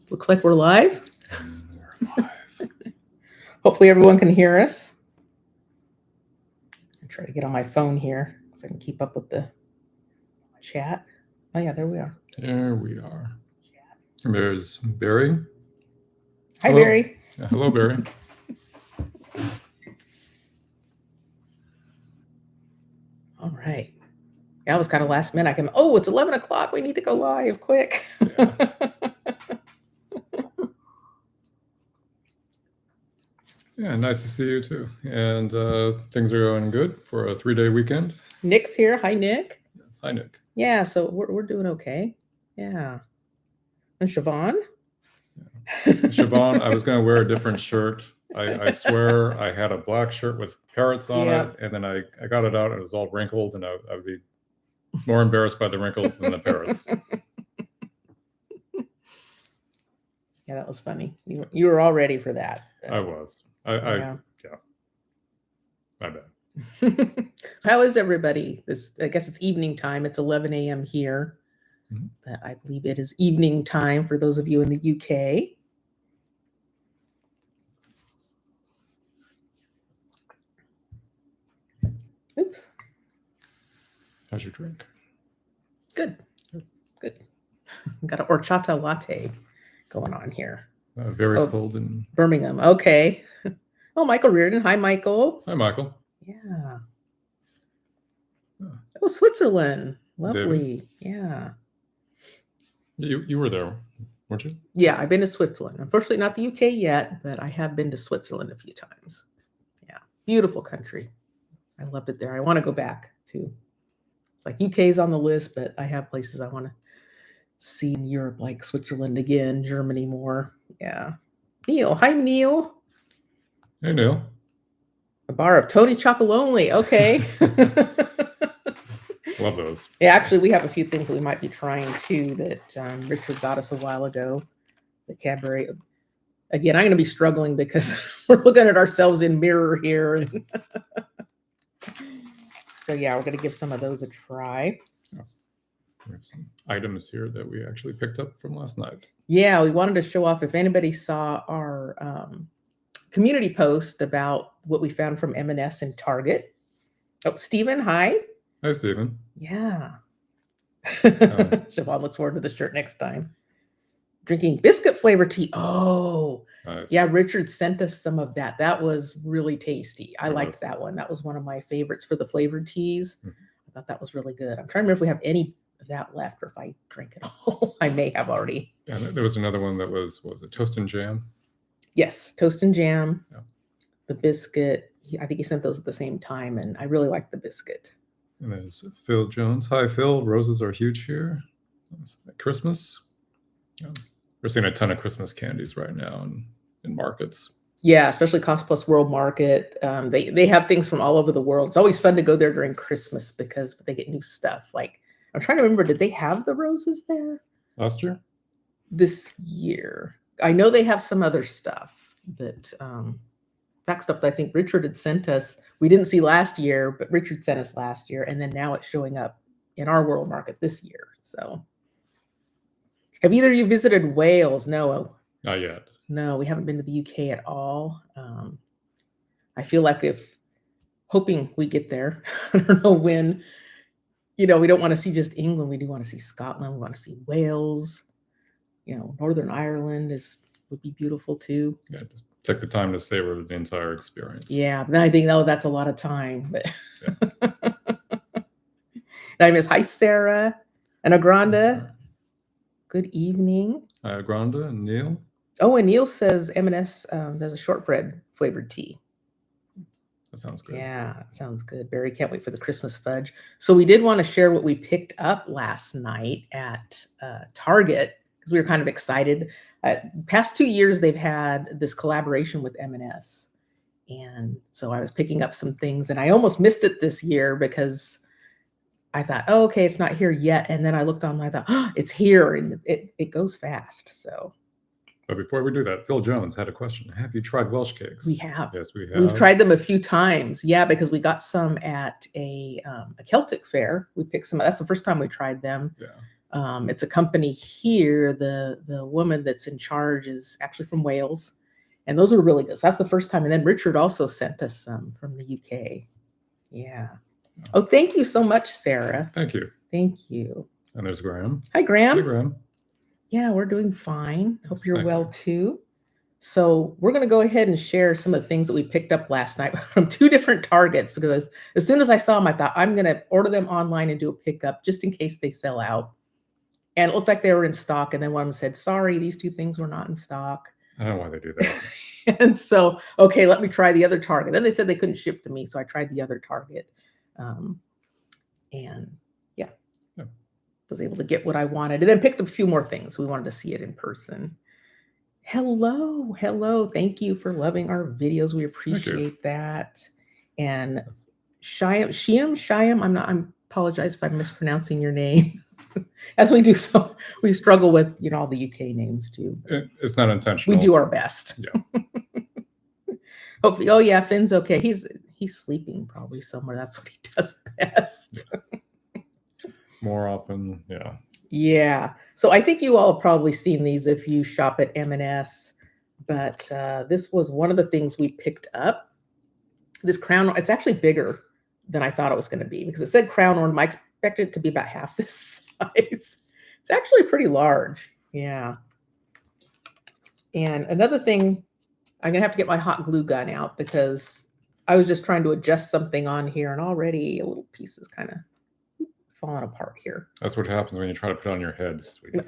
Looks like we're live. We're live. Hopefully everyone can hear us. I try to get on my phone here so I can keep up with the chat. Oh yeah, there we are. There we are. And there's Barry. Hi, Hello. Barry. Hello, Barry. All right. That was kind of last minute. It's 11 o'clock. We need to go live quick. Yeah. Yeah, nice to see you too. And things are going good for a 3-day weekend. Nick's here. Hi, Nick. Yes, hi, Nick. Yeah, so we're doing okay. Yeah. And Siobhan? Yeah. Siobhan, I was going to wear a different shirt. I swear I had a black shirt with parrots on it, and then I got it out and it was all wrinkled, and I would be more embarrassed by the wrinkles than the parrots. Yeah, that was funny. You were all ready for that. I was. Yeah. My bad. How is everybody? I guess it's evening time. It's 11 a.m. here, but I believe it is evening time for those of you in the UK. Oops. How's your drink? Good. Got an horchata latte going on here. Very cold in Birmingham. Okay. Oh, Michael Reardon. Hi, Michael. Hi, Michael. Yeah. Oh, Switzerland. Lovely. David. Yeah. You were there, weren't you? Yeah, I've been to Switzerland. Unfortunately, not the UK yet, but I have been to Switzerland a few times. Yeah. Beautiful country. I loved it there. I want to go back too. It's like UK's on the list, but I have places I want to see in Europe, like Switzerland again, Germany more. Yeah. Neil. Hi, Neil. Hey, Neil. A bar of Tony Chocolonely. Okay. Love those. Yeah, actually, we have a few things that we might be trying too that Richard got us a while ago. The Cadbury. Again, I'm going to be struggling because we're looking at ourselves in mirror here. So yeah, we're going to give some of those a try. Yeah. We have some items here that we actually picked up from last night. Yeah, we wanted to show off if anybody saw our community post about what we found from M&S and Target. Oh, Stephen, hi. Hi, Stephen. Yeah. Siobhan looks forward to the shirt next time. Drinking biscuit flavored tea. Oh, nice. Yeah. Richard sent us some of that. That was really tasty. I liked that one. That was one of my favorites for the flavored teas. I thought that was really good. I'm trying to remember if we have any of that left or if I drank it all. I may have already. Yeah, there was another one that was, what was it, toast and jam? Yes, toast and jam. Yeah. The biscuit. I think he sent those at the same time, and I really liked the biscuit. And there's Phil Jones. Hi, Phil. Roses are huge here. Christmas. Yeah. We're seeing a ton of Christmas candies right now in markets. Yeah, especially Cost Plus World Market. They have things from all over the world. It's always fun to go there during Christmas because they get new stuff. Like, I'm trying to remember, did they have the roses there? Last year? This year. I know they have some other stuff that... back stuff that I think Richard had sent us. We didn't see last year, but Richard sent us last year, and then now it's showing up in our world market this year. So, have either of you visited Wales? No, not yet. No, we haven't been to the UK at all. I feel like hoping we get there. I don't know when. We don't want to see just England. We do want to see Scotland. We want to see Wales. Northern Ireland would be beautiful too. Yeah. Take the time to savor the entire experience. Yeah, but I think that's a lot of time. But yeah. I miss hi Sarah and Agranda. Good evening. Hi Agranda and Neil. Oh, and Neil says M&S does a shortbread flavored tea. That sounds good. Yeah, it sounds good. Barry can't wait for the Christmas fudge. So we did want to share what we picked up last night at Target because we were kind of excited. Past 2 years, they've had this collaboration with M&S. And so I was picking up some things and I almost missed it this year because I thought, oh, okay, it's not here yet. And then I looked online, I thought, oh, it's here, and it goes fast. So. But before we do that, Phil Jones had a question. Have you tried Welsh cakes? We have. Yes, we have. We've tried them a few times. Yeah, because we got some at a Celtic fair. We picked some. That's the first time we tried them. Yeah. It's a company here. The woman that's in charge is actually from Wales, and those were really good. So that's the first time. And then Richard also sent us some from the UK. Yeah. Oh, thank you so much, Sarah. Thank you. Thank you. And there's Graham. Hi, Graham. Hi, Graham. Yeah, we're doing fine. Hope Yes, you're thank well you. too. So we're going to go ahead and share some of the things that we picked up last night from 2 different Targets, because as soon as I saw them, I thought I'm going to order them online and do a pickup just in case they sell out. And it looked like they were in stock. And then one of them said, sorry, these 2 things were not in stock. I don't know why they do that. And so, okay, let me try the other Target. Then they said they couldn't ship to me. So I tried the other Target. And yeah, was able to get what I wanted. And then picked up a few more things. We wanted to see it in person. Hello. Thank you for loving our videos. We appreciate that. And Shyam, I apologize if I'm mispronouncing your name. As we do, so we struggle with all the UK names too. It's not intentional. We do our best. Yeah. Hopefully, oh yeah, Finn's okay. He's sleeping probably somewhere. That's what he does best. Yeah. More often, yeah. Yeah. So I think you all have probably seen these if you shop at M&S, but this was one of the things we picked up. This crown, it's actually bigger than I thought it was going to be, because it said crown ornament. I expected it to be about half this size. It's actually pretty large. Yeah. And another thing, I'm going to have to get my hot glue gun out, because I was just trying to adjust something on here, and already a little piece is kind of falling apart here. That's what happens when you try to put on your head, sweetie.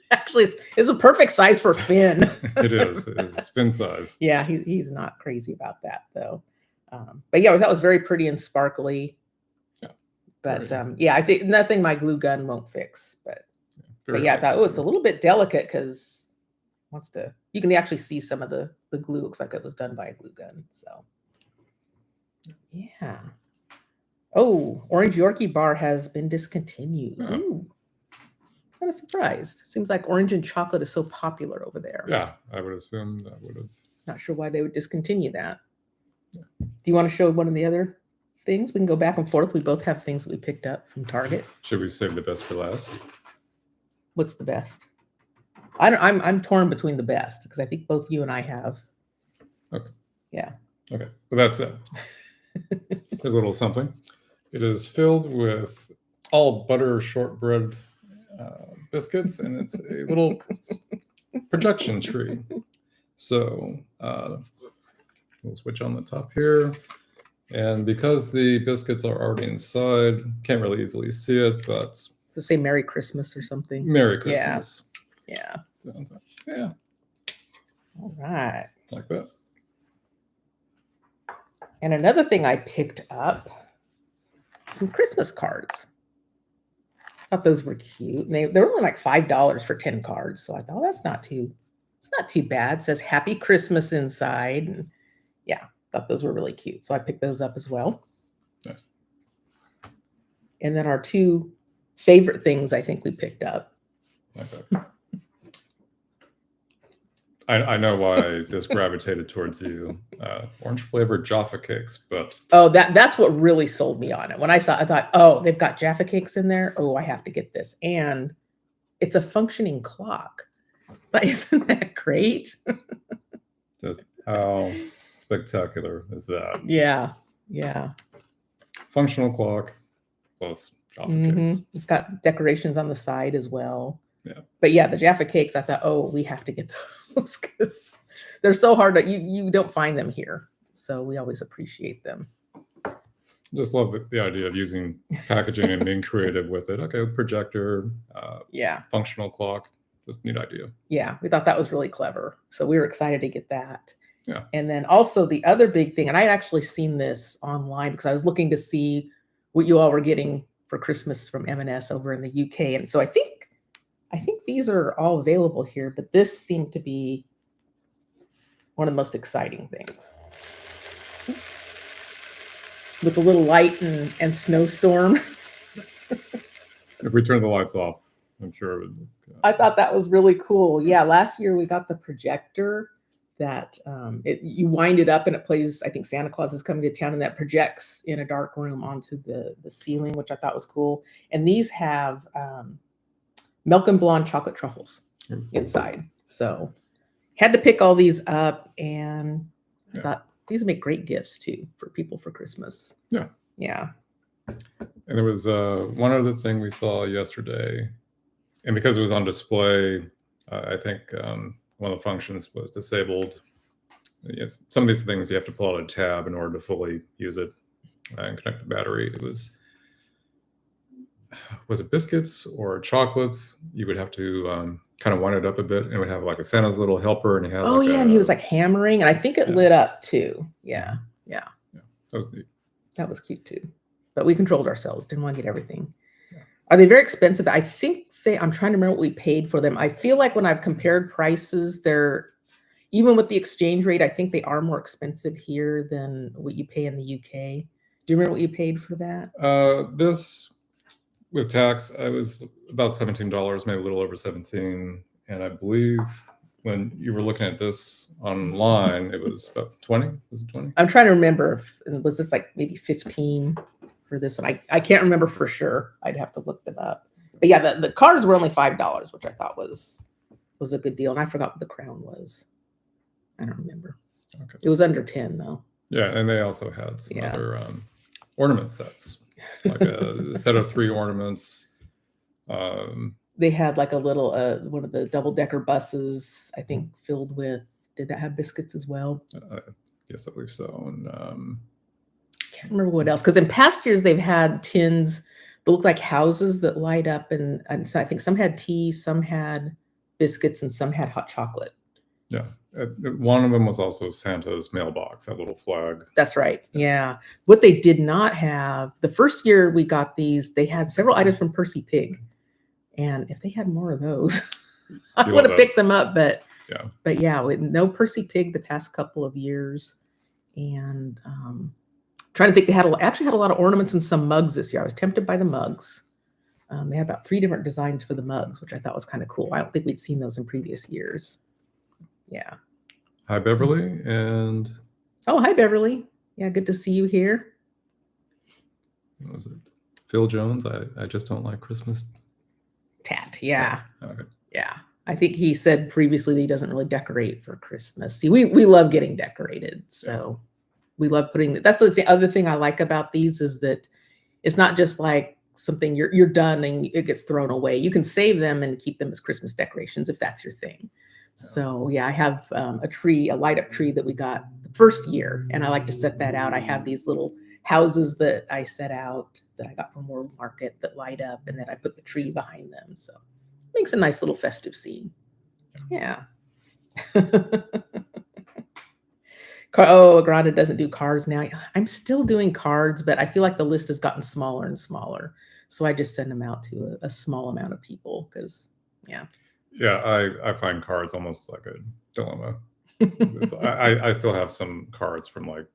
Actually, it's a perfect size for Finn. It is. It's Finn size. Yeah, he's not crazy about that though. But yeah, that was very pretty and sparkly. Yeah. But yeah, I think nothing my glue gun won't fix. But yeah, I thought, oh, it's a little bit delicate, because you can actually see some of the glue. Looks like it was done by a glue gun. So yeah. Oh, Orange Yorkie bar has been discontinued. Oh. Ooh. Kind of surprised. Seems like orange and chocolate is so popular over there. Yeah, I would assume that would have. Not sure why they would discontinue that. Yeah. Do you want to show one of the other things? We can go back and forth. We both have things that we picked up from Target. Should we save the best for last? What's the best? I'm torn between the best, because I think both you and I have. Okay. Yeah. Okay. Well, that's it. Here's a little something. It is filled with all butter shortbread biscuits, and it's a little projection tree. So we'll switch on the top here. And because the biscuits are already inside, can't really easily see it, but... To say Merry Christmas or something. Merry Christmas. Yeah. Yeah. All right. Like that. And another thing I picked up, some Christmas cards. I thought those were cute. And they're only like $5 for 10 cards. So I thought, it's not too bad. It says Happy Christmas inside. And yeah, thought those were really cute. So I picked those up as well. Nice. And then our 2 favorite things I think we picked up. Okay. I know why this gravitated towards you. Orange flavored Jaffa cakes, but... Oh, that's what really sold me on it. When I saw it, I thought, oh, they've got Jaffa cakes in there. Oh, I have to get this. And it's a functioning clock. But isn't that great? Just how spectacular is that? Yeah. Functional clock plus Jaffa cakes. It's got decorations on the side as well. Yeah. But yeah, the Jaffa cakes, I thought, oh, we have to get those, because they're so hard to, you don't find them here. So we always appreciate them. Just love the idea of using packaging and being creative with it. Okay, projector, functional clock, just neat idea. Yeah, we thought that was really clever. So we were excited to get that. Yeah. And then also the other big thing, and I had actually seen this online because I was looking to see what you all were getting for Christmas from M&S over in the UK. And so I think these are all available here, but this seemed to be one of the most exciting things. With a little light and snowstorm. If we turn the lights off, I'm sure it would. I thought that was really cool. Yeah, last year we got the projector that you wind it up and it plays, I think Santa Claus is coming to town, and that projects in a dark room onto the ceiling, which I thought was cool. And these have milk and blonde chocolate truffles inside. So had to pick all these up, and I thought these would make great gifts too for people for Christmas. Yeah. Yeah. And there was one other thing we saw yesterday, and because it was on display, I think one of the functions was disabled. Yes, some of these things you have to pull out a tab in order to fully use it and connect the battery. It was it biscuits or chocolates? You would have to kind of wind it up a bit, and it would have like a Santa's little helper, and he had and he was like hammering, and I think it lit up too. Yeah. That was neat. That was cute too. But we controlled ourselves, didn't want to get everything. Yeah. Are they very expensive? I think I'm trying to remember what we paid for them. I feel like when I've compared prices, they're, even with the exchange rate, I think they are more expensive here than what you pay in the UK. Do you remember what you paid for that? This, with tax, I was about $17, maybe a little over 17. And I believe when you were looking at this online, it was about 20. Was it 20? I'm trying to remember. Was this like maybe 15 for this one? I can't remember for sure. I'd have to look them up. But yeah, the cards were only $5, which I thought was a good deal. And I forgot what the crown was. I don't remember. Okay. It was under 10 though. Yeah, and they also had some other ornament sets, like a set of 3 ornaments. They had like a little one of the double-decker buses, I think, filled with. Did that have biscuits as well? Yes, I believe so. And can't remember what else, because in past years they've had tins that look like houses that light up, and so I think some had tea, some had biscuits, and some had hot chocolate. Yeah, one of them was also Santa's mailbox, that little flag. That's right. Yeah. What they did not have, the first year we got these, they had several items from Percy Pig, and if they had more of those, I would have picked them up. But yeah, with no Percy Pig the past couple of years, and trying to think, they actually had a lot of ornaments and some mugs this year. I was tempted by the mugs. They had about 3 different designs for the mugs, which I thought was kind of cool. I don't think we'd seen those in previous years. Yeah. Hi, Beverly. And hi, Beverly. Yeah, good to see you here. What was it? Phil Jones. I just don't like Christmas. Tat. Yeah. Okay. Yeah. I think he said previously that he doesn't really decorate for Christmas. See, we love getting decorated. So we love putting that's the other thing I like about these is that it's not just like something you're done and it gets thrown away. You can save them and keep them as Christmas decorations if that's your thing. So yeah, I have a light up tree that we got the first year, and I like to set that out. I have these little houses that I set out that I got from World Market that light up, and then I put the tree behind them. So it makes a nice little festive scene. Yeah. Agrada doesn't do cards now. I'm still doing cards, but I feel like the list has gotten smaller and smaller. So I just send them out to a small amount of people because, Yeah, I find cards almost like a dilemma. I still have some cards from like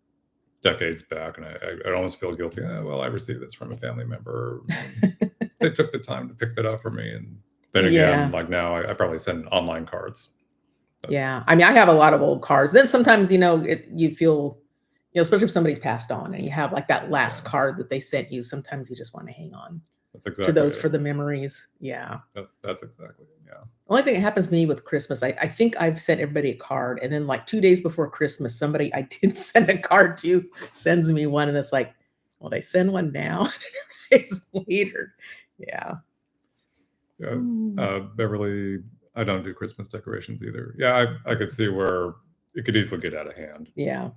decades back, and I almost feel guilty. Well, I received this from a family member. They took the time to pick that up for me. And then again, like now, I probably send online cards. Yeah, I mean, I have a lot of old cards. Then sometimes, you feel, especially if somebody's passed on and you have like that last card that they sent you, sometimes you just want to hang on to those for the memories. Yeah. That's exactly it. Yeah. Only thing that happens to me with Christmas, I think I've sent everybody a card, and then like 2 days before Christmas, somebody I did send a card to sends me one, and it's like, well, did I send one now? It's later. Yeah. Yeah. Beverly, I don't do Christmas decorations either. Yeah, I could see where it could easily get out of hand. Yeah.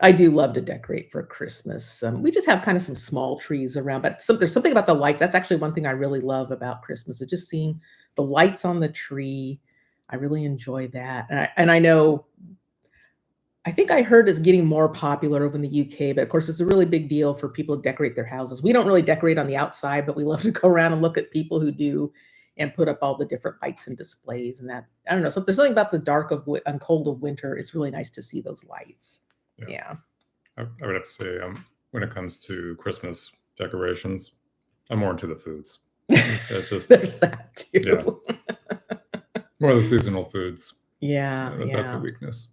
I do love to decorate for Christmas. We just have kind of some small trees around, but there's something about the lights. That's actually one thing I really love about Christmas, is just seeing the lights on the tree. I really enjoy that. And I know, I think I heard it's getting more popular over in the UK, but of course it's a really big deal for people to decorate their houses. We don't really decorate on the outside, but we love to go around and look at people who do and put up all the different lights and displays. And that, I don't know, so there's something about the dark and cold of winter. It's really nice to see those lights. Yeah. I would have to say, when it comes to Christmas decorations, I'm more into the foods. There's that too. Yeah. More of the seasonal foods. Yeah, That's a yeah. weakness.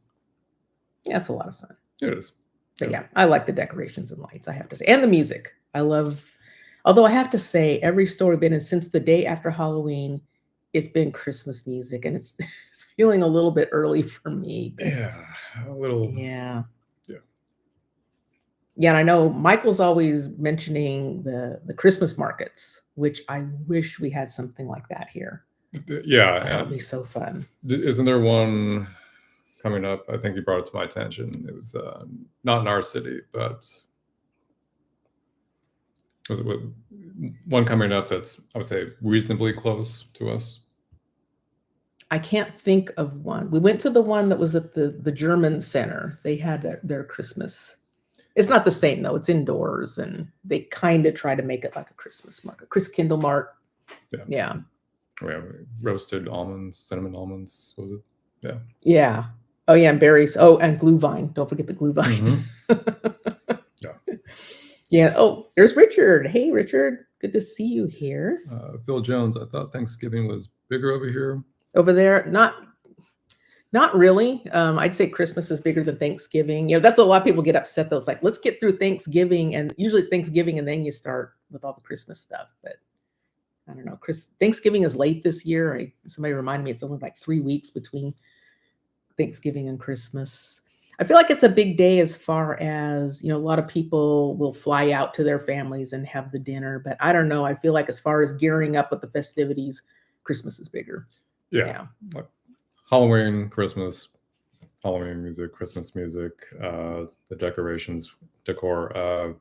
Yeah, it's a lot of fun. It is. But yeah, I like the decorations and lights, I have to say. And the music. Although I have to say, every store we've been in since the day after Halloween, it's been Christmas music. And it's, it's feeling a little bit early for me. But Yeah, a little. yeah. Yeah. Yeah, and I know Michael's always mentioning the Christmas markets, which I wish we had something like that here. Yeah. That would be so fun. Isn't there one coming up? I think you brought it to my attention. It was not in our city, but was it one coming up that's, I would say, reasonably close to us? I can't think of one. We went to the one that was at the German Center. They had their Christmas. It's not the same though. It's indoors, and they kind of try to make it like a Christmas market. Chris Kindle Mart. Yeah. Yeah. We have roasted almonds, cinnamon almonds. What was it? Yeah. Yeah. Oh yeah, and berries. Oh, and Glühwein. Don't forget the Glühwein. Yeah. Yeah. Oh, there's Richard. Hey, Richard. Good to see you here. Phil Jones. I thought Thanksgiving was bigger over here. Over there, not really. I'd say Christmas is bigger than Thanksgiving. You know, that's what a lot of people get upset though. It's like, let's get through Thanksgiving, and usually it's Thanksgiving, and then you start with all the Christmas stuff. But I don't know. Thanksgiving is late this year. Somebody reminded me it's only like 3 weeks between Thanksgiving and Christmas. I feel like it's a big day as far as, you know, a lot of people will fly out to their families and have the dinner. But I don't know. I feel like as far as gearing up with the festivities, Christmas is bigger. Yeah. Like Halloween, Christmas, Halloween music, Christmas music, the decorations, decor,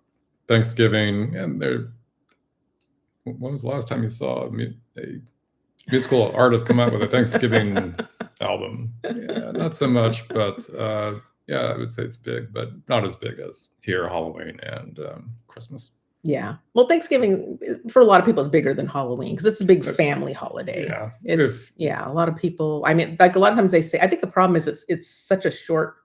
Thanksgiving, and there. When was the last time you saw a musical artist come out with a Thanksgiving album? Yeah, not so much, but yeah, I would say it's big, but not as big as here, Halloween and Christmas. Yeah. Well, Thanksgiving for a lot of people is bigger than Halloween because it's a big family holiday. Yeah. It's a lot of people. I mean, like a lot of times they say, I think the problem is it's such a short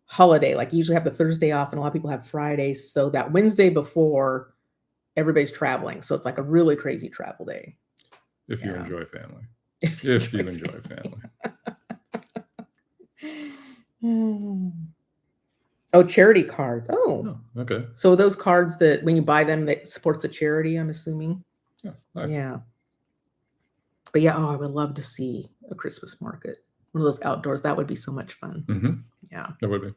holiday. Like you usually have the Thursday off, and a lot of people have Fridays. So that Wednesday before, everybody's traveling. So it's like a really crazy travel day. If you enjoy family. If you enjoy family. Oh, charity cards. Oh, okay. So those cards that when you buy them, that supports a charity, I'm assuming. Yeah, nice. Yeah. But yeah, I would love to see a Christmas market. One of those outdoors. That would be so much fun. Mm-hmm. Yeah. That would be.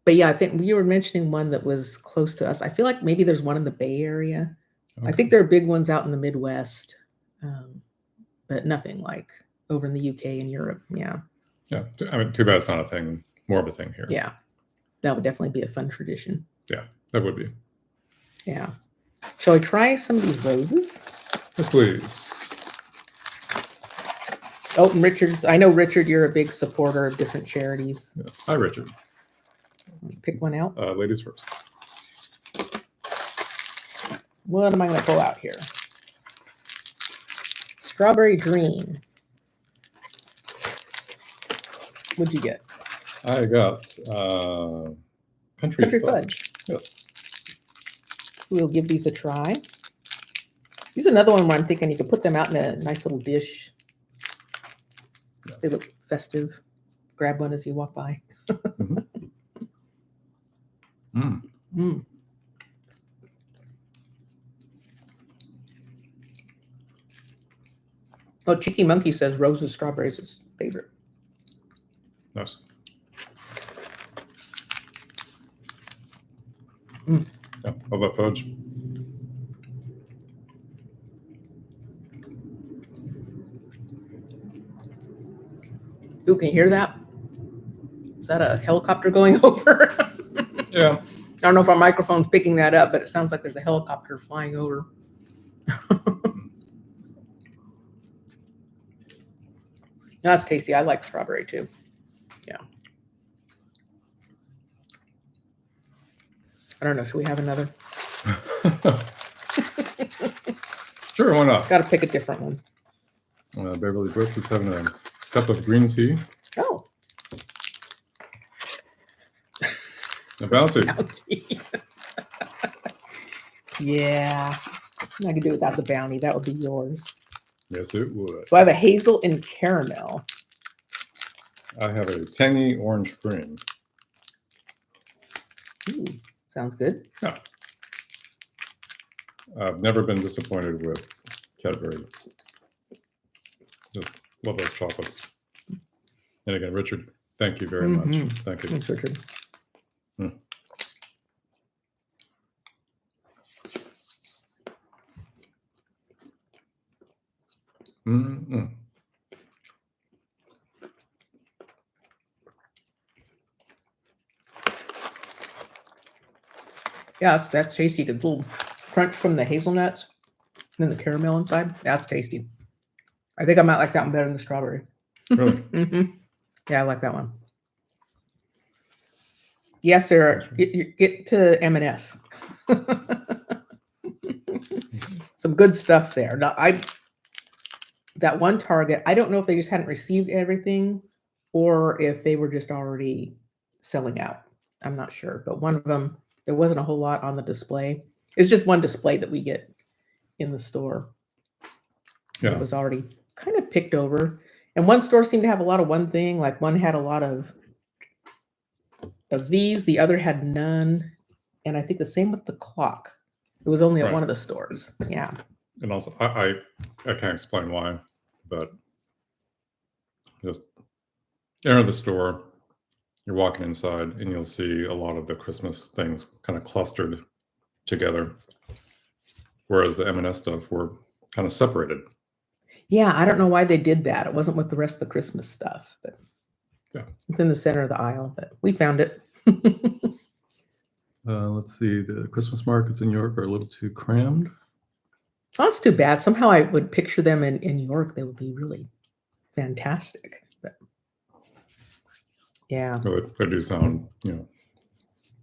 But yeah, I think you were mentioning one that was close to us. I feel like maybe there's one in the Bay Area. Okay. I think there are big ones out in the Midwest, but nothing like over in the UK and Europe. Yeah. Yeah. I mean, too bad it's not a thing. More of a thing here. Yeah. That would definitely be a fun tradition. Yeah, that would be. Yeah. Shall I try some of these roses? Yes, please. Oh, and Richard, I know, Richard, you're a big supporter of different charities. Yes. Hi, Richard. Pick one out. Ladies first. What am I going to pull out here? Strawberry Dream. What'd you get? I got Country Fudge. Yes. So we'll give these a try. These are another one where I'm thinking you could put them out in a nice little dish. Yeah. They look festive. Grab one as you walk by. Mm-hmm. Mm. Oh, Cheeky Monkey says roses, strawberries is favorite. Nice. Mm. Yeah, how about fudge? Ooh, can you hear that? Is that a helicopter going over? Yeah. I don't know if our microphone's picking that up, but it sounds like there's a helicopter flying over. That's tasty. I like strawberry too. Yeah. I don't know. Should we have another? Sure, why not? Got to pick a different one. Beverly Brooks is having a cup of green tea. Oh. A bounty. Yeah. I could do without the bounty. That would be yours. Yes, it would. So I have a hazel and caramel. I have a tangy orange cream. Ooh, sounds good. Yeah. I've never been disappointed with Cadbury. Just love those chocolates. And again, Richard, thank you very much. Thank you. Thanks, Richard. Mm-mm. Yeah, that's tasty. The little crunch from the hazelnuts and then the caramel inside. That's tasty. I think I might like that one better than the strawberry. Really? Yeah, I like that one. Yes, Sarah. Get to M&S. Some good stuff there. Now, that one Target, I don't know if they just hadn't received everything or if they were just already selling out. I'm not sure, but one of them, there wasn't a whole lot on the display. It's just one display that we get in the store. Yeah. It was already kind of picked over. And one store seemed to have a lot of one thing, like one had a lot of these, the other had none. And I think the same with the clock. It was only at Right. one of the stores. Yeah. And also, I can't explain why, but just enter the store, you're walking inside, and you'll see a lot of the Christmas things kind of clustered together, whereas the M&S stuff were kind of separated. Yeah, I don't know why they did that. It wasn't with the rest of the Christmas stuff, but Yeah. It's in the center of the aisle, but we found it. Let's see, the Christmas markets in New York are a little too crammed. Oh, that's too bad. Somehow I would picture them in New York. They would be really fantastic. But yeah. They do sound,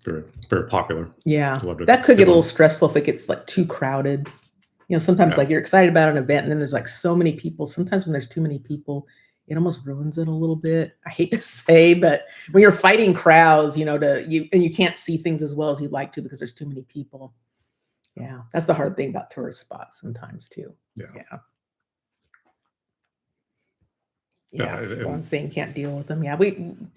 very, very popular. Yeah. Love to That could sit get a little on- stressful if it gets like too crowded. Sometimes Yeah. like you're excited about an event and then there's like so many people. Sometimes when there's too many people, it almost ruins it a little bit. I hate to say, but when you're fighting crowds, and you can't see things as well as you'd like to because there's too many people. Yeah, that's the hard thing about tourist spots sometimes too. Yeah. Yeah. Yeah, One saying can't deal with them. Yeah,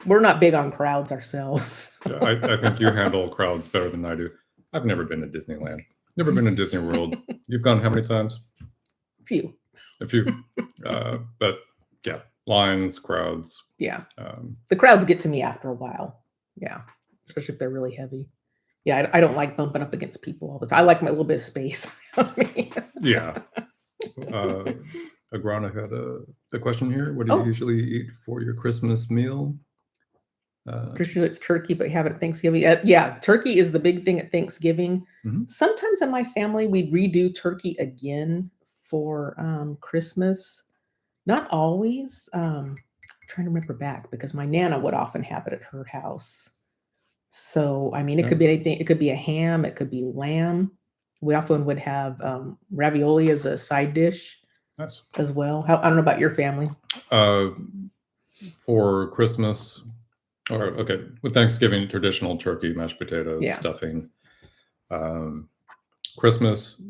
we're not big on crowds ourselves. Yeah, I think you handle crowds better than I do. I've never been to Disneyland. Never been to Disney World. You've gone how many times? Few. A few. But yeah, lines, crowds. Yeah. The crowds get to me after a while. Yeah. Especially if they're really heavy. Yeah, I don't like bumping up against people all the time. I like my little bit of space around me. Yeah. Agrana had a question here. What do you usually eat for your Christmas meal? Usually it's turkey, but you have it at Thanksgiving. Yeah, turkey is the big thing at Thanksgiving. Mhm. Sometimes in my family, we redo turkey again for Christmas. Not always. Trying to remember back because my Nana would often have it at her house. So, I mean, it could be anything. It could be a ham. It could be lamb. We often would have ravioli as a side dish. Nice. As well. I don't know about your family. For Christmas, with Thanksgiving, traditional turkey, mashed potatoes, stuffing. Christmas,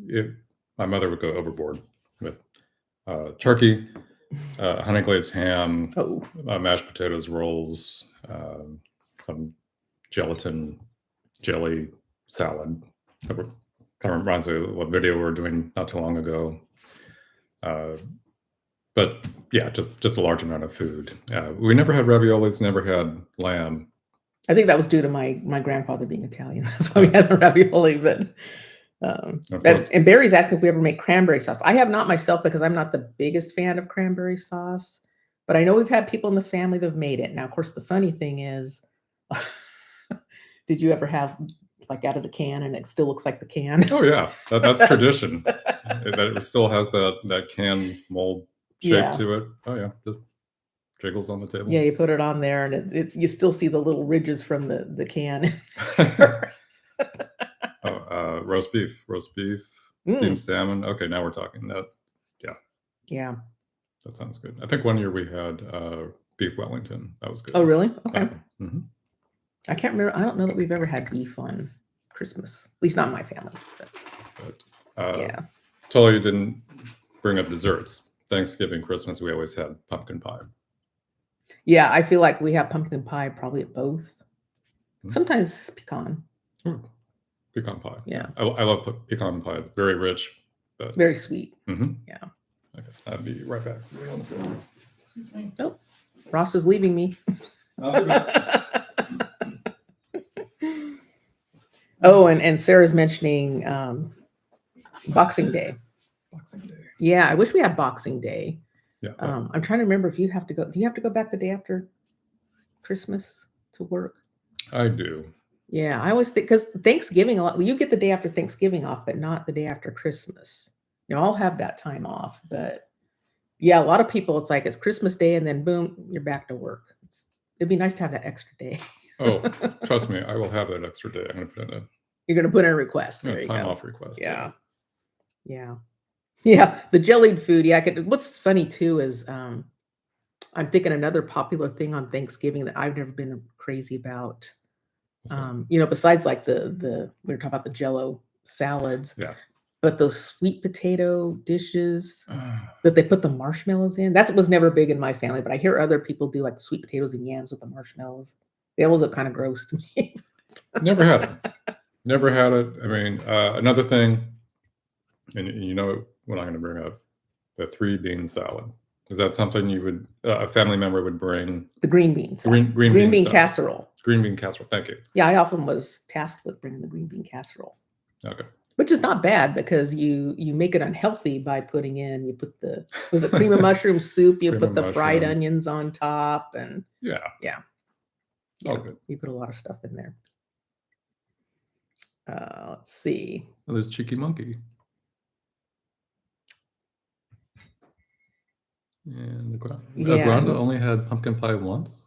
my mother would go overboard with turkey, honey glazed ham, mashed potatoes, rolls, some gelatin jelly salad. That kind of reminds me of what video we were doing not too long ago. But yeah, just a large amount of food. We never had raviolis, never had lamb. I think that was due to my grandfather being Italian. That's why we had the ravioli. But and Barry's asking if we ever make cranberry sauce. I have not myself because I'm not the biggest fan of cranberry sauce. But I know we've had people in the family that have made it. Now, of course, the funny thing is, did you ever have like out of the can and it still looks like the can? Oh yeah, that's tradition. That it still has that can mold shape to it. Oh yeah, just jiggles on the table. Yeah, you put it on there and it's you still see the little ridges from the can. Roast beef, steamed salmon. Okay, now we're talking. Yeah. That sounds good. I think one year we had beef Wellington. That was good. Oh, really? Okay. Mm-hmm. I can't remember. I don't know that we've ever had beef on Christmas. At least not in my family. But yeah. Totally didn't bring up desserts. Thanksgiving, Christmas, we always had pumpkin pie. Yeah, I feel like we have pumpkin pie probably at both. Mhm. Sometimes pecan. Pecan pie. Yeah. I love pecan pie. Very rich, but Very sweet. Mhm. Yeah. Okay, I'll be right back. One second. Excuse me. Oh, Ross is leaving me. Oh, and Sarah's mentioning Boxing Day. Boxing Day. Yeah, I wish we had Boxing Day. Yeah. I'm trying to remember if you have to go. Do you have to go back the day after Christmas to work? I do. Yeah, I always think because Thanksgiving, you get the day after Thanksgiving off, but not the day after Christmas. I'll have that time off, but yeah, a lot of people, it's like it's Christmas Day and then boom, you're back to work. It'd be nice to have that extra day. Oh, trust me, I will have that extra day. I'm going to put in You're going to put in a request. There a you time go. off request. Yeah. Yeah. Yeah. The jellied food. Yeah. What's funny too is I'm thinking another popular thing on Thanksgiving that I've never been crazy about. Besides like we were talking about the Jello salads. Yeah. But those sweet potato dishes that they put the marshmallows in, that was never big in my family. But I hear other people do like the sweet potatoes and yams with the marshmallows. They always look kind of gross to me. Never had it. Never had it. I mean, another thing, and you know what I'm going to bring up, the 3 bean salad. Is that something you would a family member would bring? The green beans. Green bean casserole. Green bean casserole. Thank you. Yeah, I often was tasked with bringing the green bean casserole. Okay. Which is not bad because you make it unhealthy by putting in, you put was it cream of mushroom soup, you put the fried onions on top and yeah. Oh, good. You put a lot of stuff in there. Let's see. Oh, there's Cheeky Monkey. And Granda only had pumpkin pie once?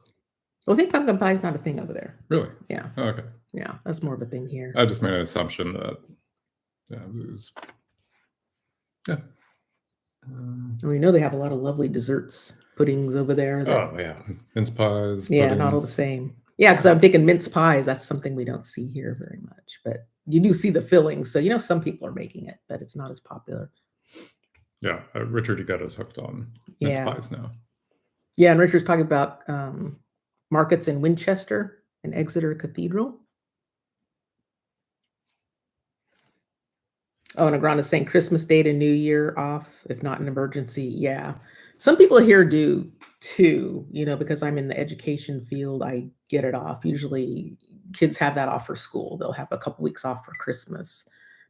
Well, I think pumpkin pie is not a thing over there. Really? Yeah. Oh, okay. Yeah, that's more of a thing here. I just made an assumption that it was. Yeah. We know they have a lot of lovely desserts, puddings over there. Oh, yeah. Mince pies. Yeah, not all the same. Yeah, because I'm thinking mince pies, that's something we don't see here very much. But you do see the fillings. So, some people are making it, but it's not as popular. Yeah, Richard got us hooked on mince pies now. Yeah, and Richard's talking about markets in Winchester and Exeter Cathedral. Oh, and Agranda's saying Christmas Day to New Year off, if not an emergency. Yeah. Some people here do too, because I'm in the education field, I get it off. Usually kids have that off for school. They'll have a couple weeks off for Christmas.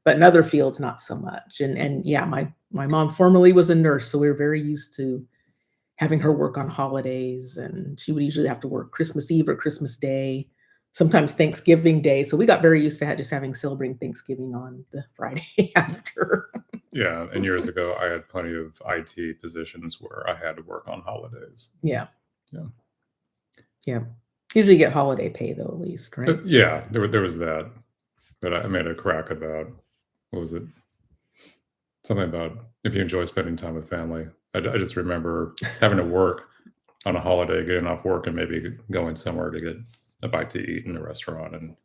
But in other fields, not so much. And yeah, my mom formerly was a nurse, so we were very used to having her work on holidays, and she would usually have to work Christmas Eve or Christmas Day, sometimes Thanksgiving Day. So we got very used to just celebrating Thanksgiving on the Friday after. Yeah, and years ago, I had plenty of IT positions where I had to work on holidays. Yeah. Usually get holiday pay though, at least, right? Yeah, there was that. But I made a crack about, what was it? Something about if you enjoy spending time with family. I just remember having to work on a holiday, getting off work and maybe going somewhere to get a bite to eat in a restaurant and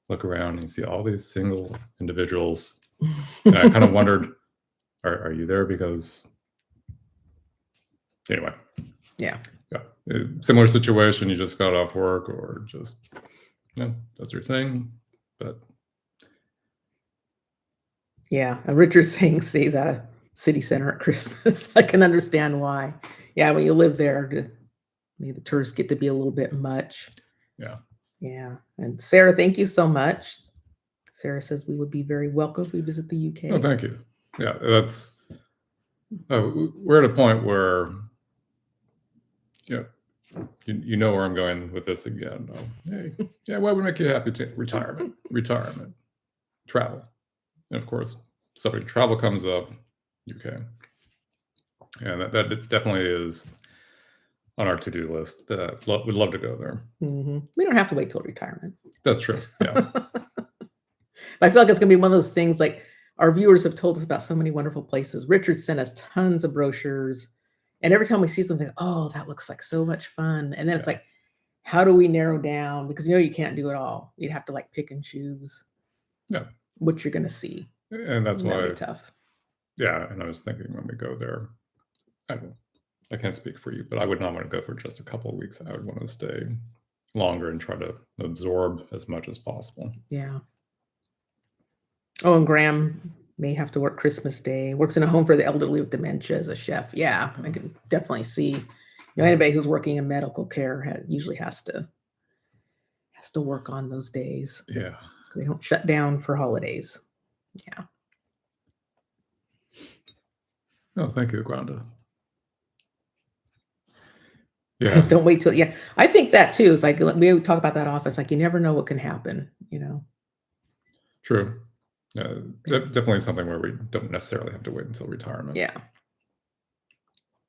look around and see all these single individuals. And I kind of wondered, are you there because, anyway. Yeah. Similar situation, you just got off work or just, that's your thing. But yeah, Richard's saying stays out of city center at Christmas. I can understand why. Yeah, when you live there, maybe the tourists get to be a little bit much. Yeah. And Sarah, thank you so much. Sarah says we would be very welcome if we visit the UK. Oh, thank you. Yeah, that's. We're at a point where, you know where I'm going with this again. Hey, yeah, what would make you happy? Retirement, travel, and of course, travel comes up. UK, and that definitely is on our to-do list. We'd love to go there. Mm-hmm. We don't have to wait till retirement. That's true. Yeah. I feel like it's going to be one of those things. Like our viewers have told us about so many wonderful places. Richard sent us tons of brochures, and every time we see something, oh, that looks like so much fun. And then it's like, how do we narrow down? Because you can't do it all. You'd have to like pick and choose. What you're going to see, and that's why that'd be tough. Yeah, and I was thinking when we go there, I can't speak for you, but I would not want to go for just a couple of weeks. I would want to stay longer and try to absorb as much as possible. Yeah. Oh, and Graham may have to work Christmas Day. Works in a home for the elderly with dementia as a chef. Yeah, I can definitely see. You know, anybody who's working in medical care usually has to work on those days. Yeah. They don't shut down for holidays. Yeah. Oh, thank you, Granda. Yeah. Don't wait till, yeah. I think that too is like, we talk about that office, like you never know what can happen, you know? True. Definitely something where we don't necessarily have to wait until retirement. Yeah.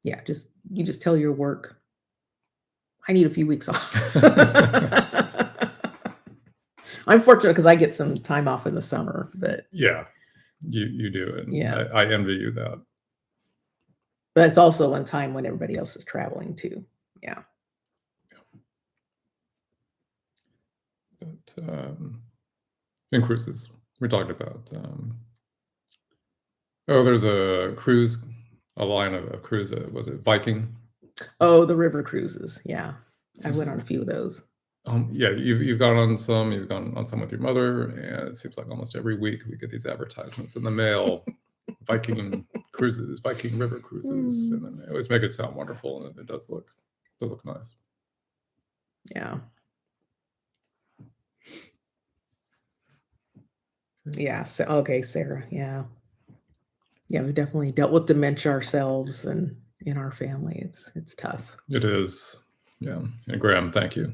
Yeah. You just tell your work, I need a few weeks off. I'm fortunate because I get some time off in the summer, but yeah, you do. And yeah, I envy you that. But it's also one time when everybody else is traveling too. Yeah. But in cruises, we talked about. There's a cruise, a line of cruise. Was it Viking? Oh, the river cruises. Yeah, I went on a few of those. Yeah, you've gone on some. You've gone on some with your mother, and it seems like almost every week we get these advertisements in the mail. Viking cruises, Viking river cruises, and then they always make it sound wonderful, and it does look nice. Yeah. Yeah. So, okay, Sarah. Yeah. Yeah, we definitely dealt with dementia ourselves and in our family. It's tough. It is. Yeah. And Graham, thank you.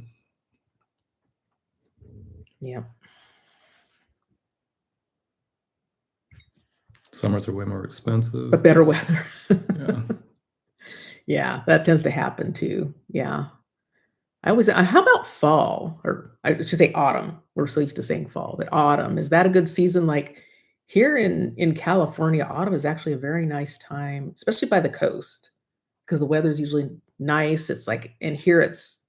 Yeah. Summers are way more expensive. But better weather. Yeah. Yeah, that tends to happen too. Yeah. How about fall? Or I should say autumn. We're so used to saying fall, but autumn. Is that a good season? Like here in California, autumn is actually a very nice time, especially by the coast, because the weather's usually nice. It's like, and here it's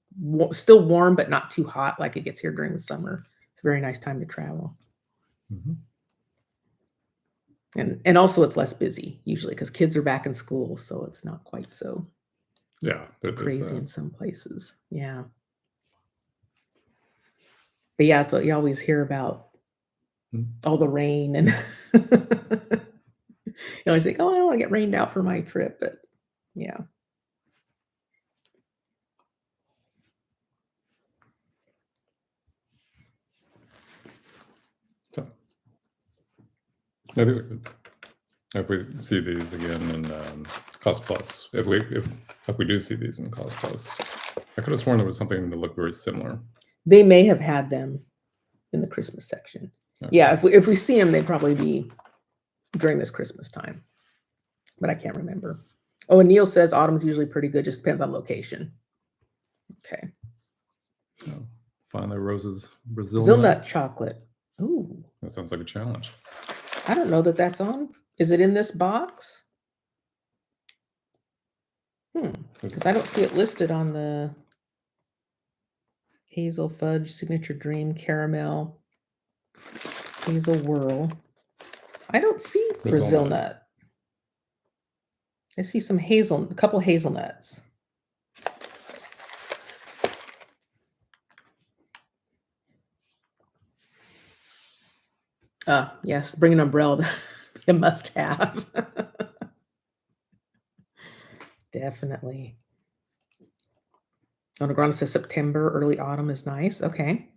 still warm, but not too hot like it gets here during the summer. It's a very nice time to travel. Mm-hmm. And also it's less busy usually because kids are back in school, so it's not quite so crazy in some places. Yeah. But yeah, so you always hear about all the rain and you always think, oh, I don't want to get rained out for my trip, but yeah. So, yeah, these are good. If we see these again in Cost Plus, if we do see these in Cost Plus, I could have sworn there was something that looked very similar. They may have had them in the Christmas section. Okay. Yeah, if we see them, they'd probably be during this Christmas time, but I can't remember. Oh, and Neil says autumn's usually pretty good. Just depends on location. Okay. Oh, finally, Rose's Brazil nut chocolate. Ooh, that sounds like a challenge. I don't know that that's on. Is it in this box? Because I don't see it listed on the hazel fudge, signature dream, caramel, hazel whirl. I don't see Brazil nut. I see some a couple hazelnuts. Yes, bring an umbrella. A must-have. Definitely. Oh, Negranda says September, early autumn is nice. Okay.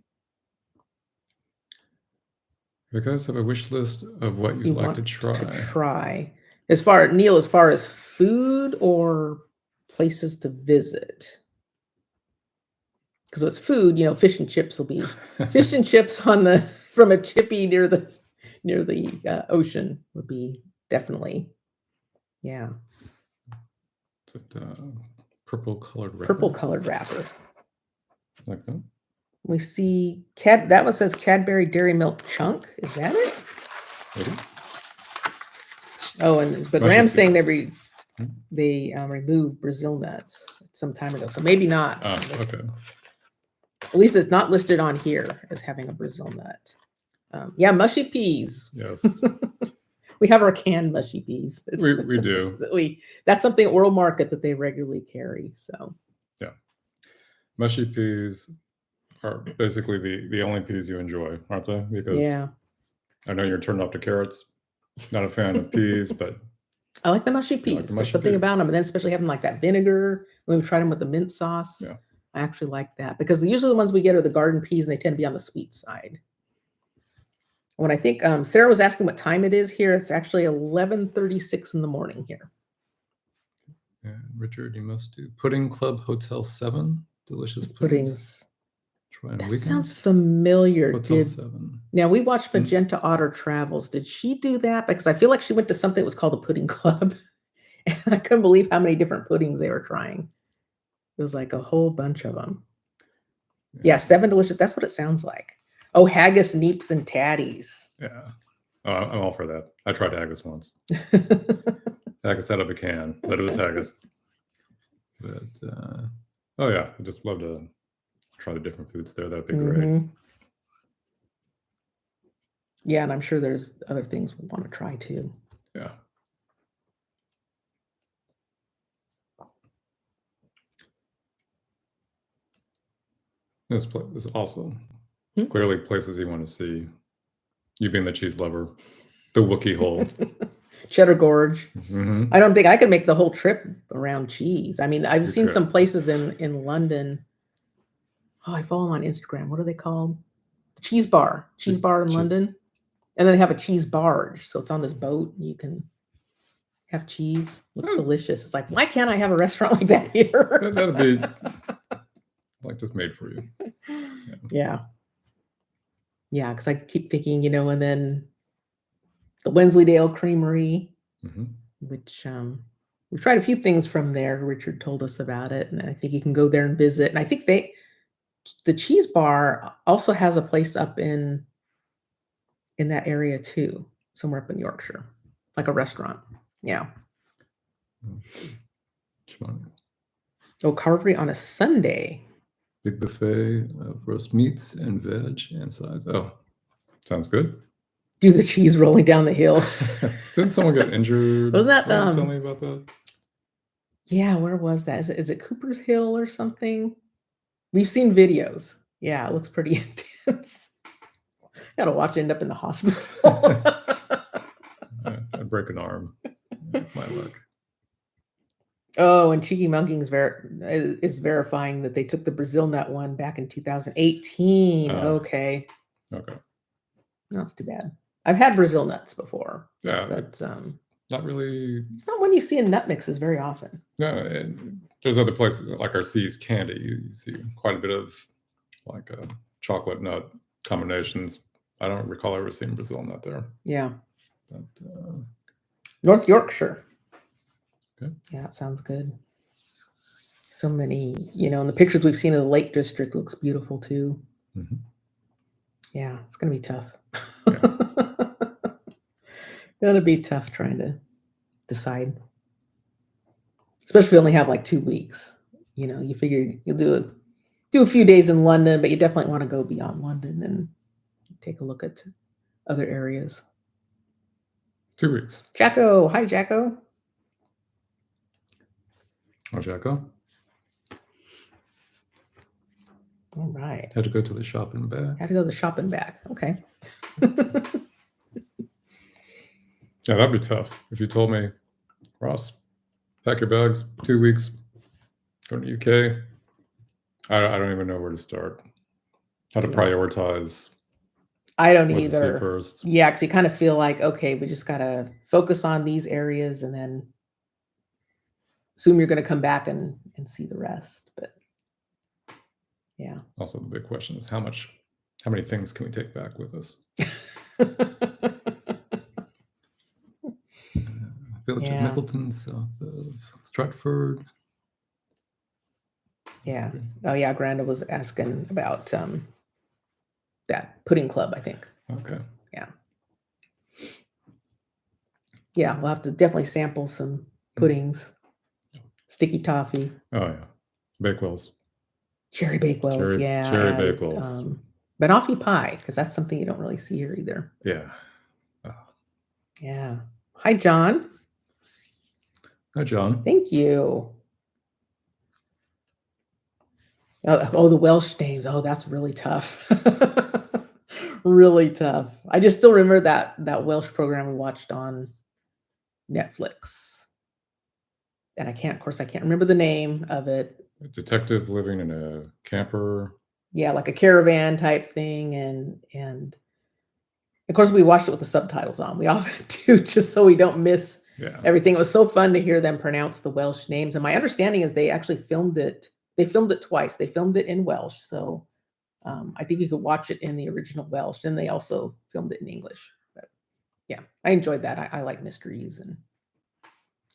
You guys have a wish list of what you'd like to try. As far as food or places to visit. Because it's food, fish and chips will be fish and chips from a chippy near the ocean would be definitely, yeah. It's a purple colored wrapper. Like that. We see that one says Cadbury Dairy Milk Chunk. Is that it? Maybe. Oh, but Graham's saying they removed Brazil nuts some time ago, so maybe not. Okay. At least it's not listed on here as having a Brazil nut. Yeah, mushy peas. Yes. We have our canned mushy peas. We do. That's something at World Market that they regularly carry. So yeah, mushy peas are basically the only peas you enjoy, aren't they? Because yeah, I know you're turned off to carrots. Not a fan of peas, but I like the mushy you peas. like the There's mushy something peas. about them, and then especially having like that vinegar. When we've tried them with the mint sauce, Yeah. I actually like that because usually the ones we get are the garden peas, and they tend to be on the sweet side. When I think Sarah was asking what time it is here, it's actually 11:36 in the morning here. And Richard, you must do Pudding Club Hotel 7. Delicious It's puddings. That weekends. Sounds familiar. Hotel 7. Now we watched Magenta Otter Travels. Did she do that? Because I feel like she went to something that was called a pudding club. And I couldn't believe how many different puddings they were trying. It was like a whole bunch of them. Yeah, 7 delicious. That's what it sounds like. Oh, haggis, neeps, and tatties. Yeah. Oh, I'm all for that. I tried haggis once. Haggis out of a can, but it was haggis. But oh yeah, I just love to try the different foods there. That'd be great. Yeah, and I'm sure there's other things we want to try too. Yeah. This place is awesome. Clearly places you want to see. You being the cheese lover. The Wookiee Hole. Cheddar Gorge. I don't think I could make the whole trip around cheese. I mean, I've seen some places in London. Oh, I follow them on Instagram. What are they called? The Cheese Bar. Cheese Bar in London. And then they have a cheese barge. So it's on this boat. And you can have cheese. Looks delicious. It's like, why can't I have a restaurant like that here? That'd be like just made for you. Yeah. Yeah, because I keep thinking, and then the Wensleydale Creamery, which we've tried a few things from there. Richard told us about it, and I think you can go there and visit. And I think the Cheese Bar also has a place up in that area too, somewhere up in Yorkshire, like a restaurant. Yeah. Oh, Carvery on a Sunday. Big buffet of roast meats and veg and sides. Oh, sounds good. Do the cheese rolling down the hill. Didn't someone get injured? Wasn't that tell me about that? Yeah, where was that? Is it Cooper's Hill or something? We've seen videos. Yeah, it looks pretty intense. Gotta watch end up in the hospital. I'd break an arm. My luck. Oh, and Cheeky Monkey is verifying that they took the Brazil nut one back in 2018. Okay. That's too bad. I've had Brazil nuts before. Yeah, but not really. It's not one you see in nut mixes very often. No, and there's other places like our C's Candy. You see quite a bit of like chocolate nut combinations. I don't recall ever seeing Brazil nut there. Yeah. But, North Yorkshire. Okay. Yeah, it sounds good. So many, and the pictures we've seen of the Lake District looks beautiful too. Yeah, it's going to be tough. Yeah. It'll be tough trying to decide. Especially if you only have like 2 weeks. You figure you'll do a few days in London, but you definitely want to go beyond London and take a look at other areas. 2 weeks. Jacko. Hi, Jacko. Oh, Jacko. All right. Had to go to the shop and back. Had to go to the shop and back. Okay. Yeah, that'd be tough. If you told me, Ross, pack your bags, 2 weeks, go to UK. I don't even know where to start. How to prioritize. I don't what either. To see first. Yeah, because you kind of feel like, okay, we just got to focus on these areas and then assume you're going to come back and see the rest. But yeah. Also, the big question is how many things can we take back with us? Village of Mickleton, south of Stratford. Yeah. Oh, yeah. Granda was asking about that pudding club, I think. Okay. Yeah. Yeah, we'll have to definitely sample some puddings. Sticky toffee. Oh, yeah. Bakewells. Cherry Bakewells, Cherry Bakewells. Banoffee pie, because that's something you don't really see here either. Yeah. Yeah. Hi, John. Hi, John. Thank you. Oh, the Welsh names. Oh, that's really tough. Really tough. I just still remember that Welsh program we watched on Netflix. And I can't remember the name of it. A detective living in a camper. Yeah, like a caravan type thing, and of course we watched it with the subtitles on. We often do, just so we don't miss everything. It was so fun to hear them pronounce the Welsh names. And my understanding is they actually filmed it. They filmed it twice. They filmed it in Welsh, so I think you could watch it in the original Welsh. And they also filmed it in English. But yeah, I enjoyed that. I like mysteries and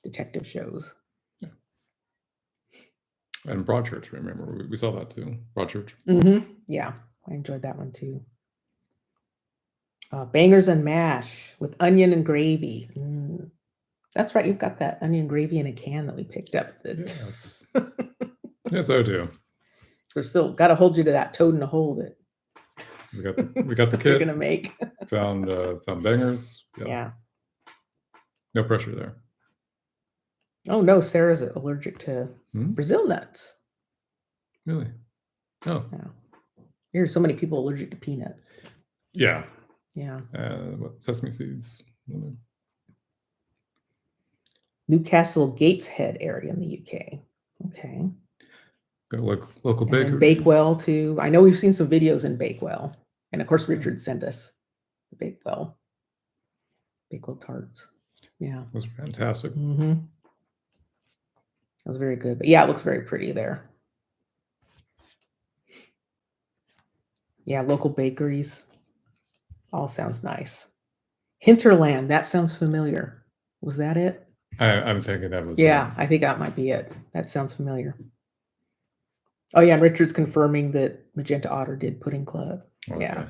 detective shows. Yeah. And Broadchurch, remember we saw that too. Broadchurch. Yeah, I enjoyed that one too. Bangers and mash with onion and gravy. That's right. You've got that onion gravy in a can that we picked up. Yes. Yes, I do. So still got to hold you to that toad in a hole that we got the kit. We're gonna make. found bangers. Yeah. No pressure there. Oh no, Sarah's allergic to Brazil nuts. Really? Oh. Yeah. There's so many people allergic to peanuts. Yeah. Yeah. Sesame seeds. Newcastle Gateshead area in the UK. Okay. Got local bakeries. Bakewell too. I know we've seen some videos in Bakewell, and of course Richard sent us the Bakewell tarts. Yeah, those are fantastic. That was very good. But yeah, it looks very pretty there. Yeah, local bakeries. All sounds nice. Hinterland, that sounds familiar. Was that it? I'm thinking that was. Yeah, I think that might be it. That sounds familiar. Oh yeah, and Richard's confirming that Magenta Otter did Pudding Club. Okay. Yeah.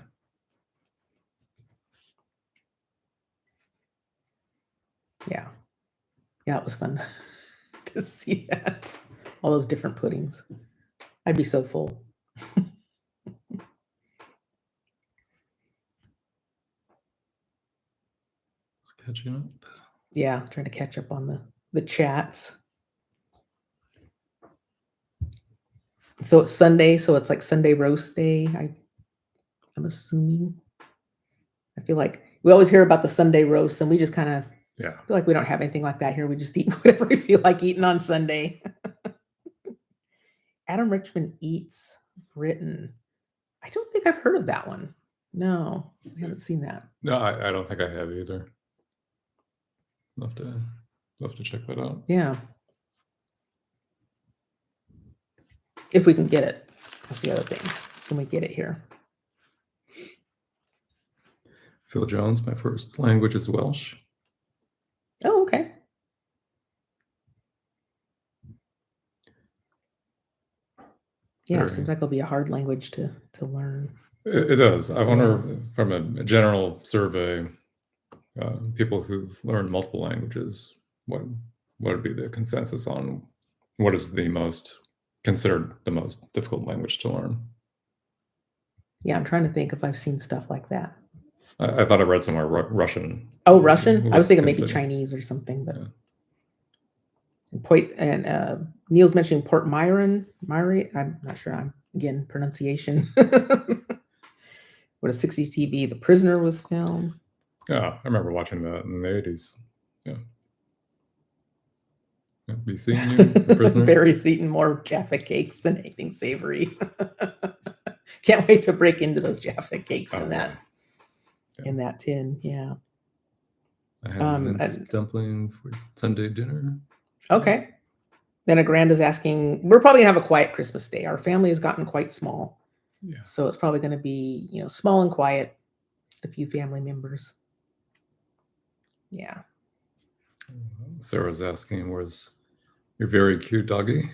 Yeah. Yeah, it was fun to see that. All those different puddings. I'd be so full. Catching up. Yeah, trying to catch up on the chats. So it's Sunday, so it's like Sunday roast day. I'm assuming. I feel like we always hear about the Sunday roast, and we just kind of feel like we don't have anything like that here. We just eat whatever we feel like eating on Sunday. Adam Richmond Eats Britain. I don't think I've heard of that one. No, I haven't seen that. No, I don't think I have either. Love to check that out. Yeah. If we can get it. That's the other thing. Can we get it here? Phil Jones, my first language is Welsh. Oh, okay. Yeah, it seems like it'll be a hard language to learn. It does. I wonder, from a general survey, people who've learned multiple languages, what would be the consensus on what is considered the most difficult language to learn? Yeah, I'm trying to think if I've seen stuff like that. I thought I read somewhere Russian. Oh, Russian? I was thinking maybe Chinese or something, but Neil's mentioning Port Myron. I'm not sure. I'm again pronunciation. What a 60s TV. The Prisoner was filmed. Yeah, I remember watching that in the 80s. Yeah. Be seeing you, The Prisoner. Barry's eating more Jaffa cakes than anything savory. Can't wait to break into those Jaffa cakes in that tin. Yeah. I had a minced dumpling for Sunday dinner. Okay. Then a Grand is asking, we're probably gonna have a quiet Christmas day. Our family has gotten quite small. Yeah. So it's probably gonna be, small and quiet, a few family members. Yeah. Sarah's asking, where's your very cute doggy?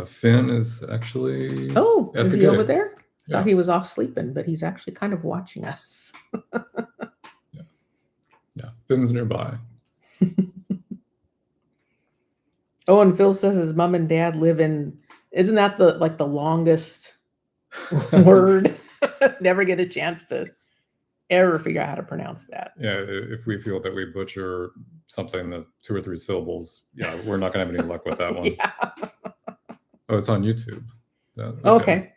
Finn is actually. Oh, is he over there? Yeah. Thought he was off sleeping, but he's actually kind of watching us. Yeah, Finn's nearby. Oh, and Phil says his mom and dad live in. Isn't that the longest word? Never get a chance to ever figure out how to pronounce that. Yeah, if we feel that we butcher something that 2 or 3 syllables, yeah, we're not gonna have any luck with that one. Yeah. Oh, it's on YouTube. Okay.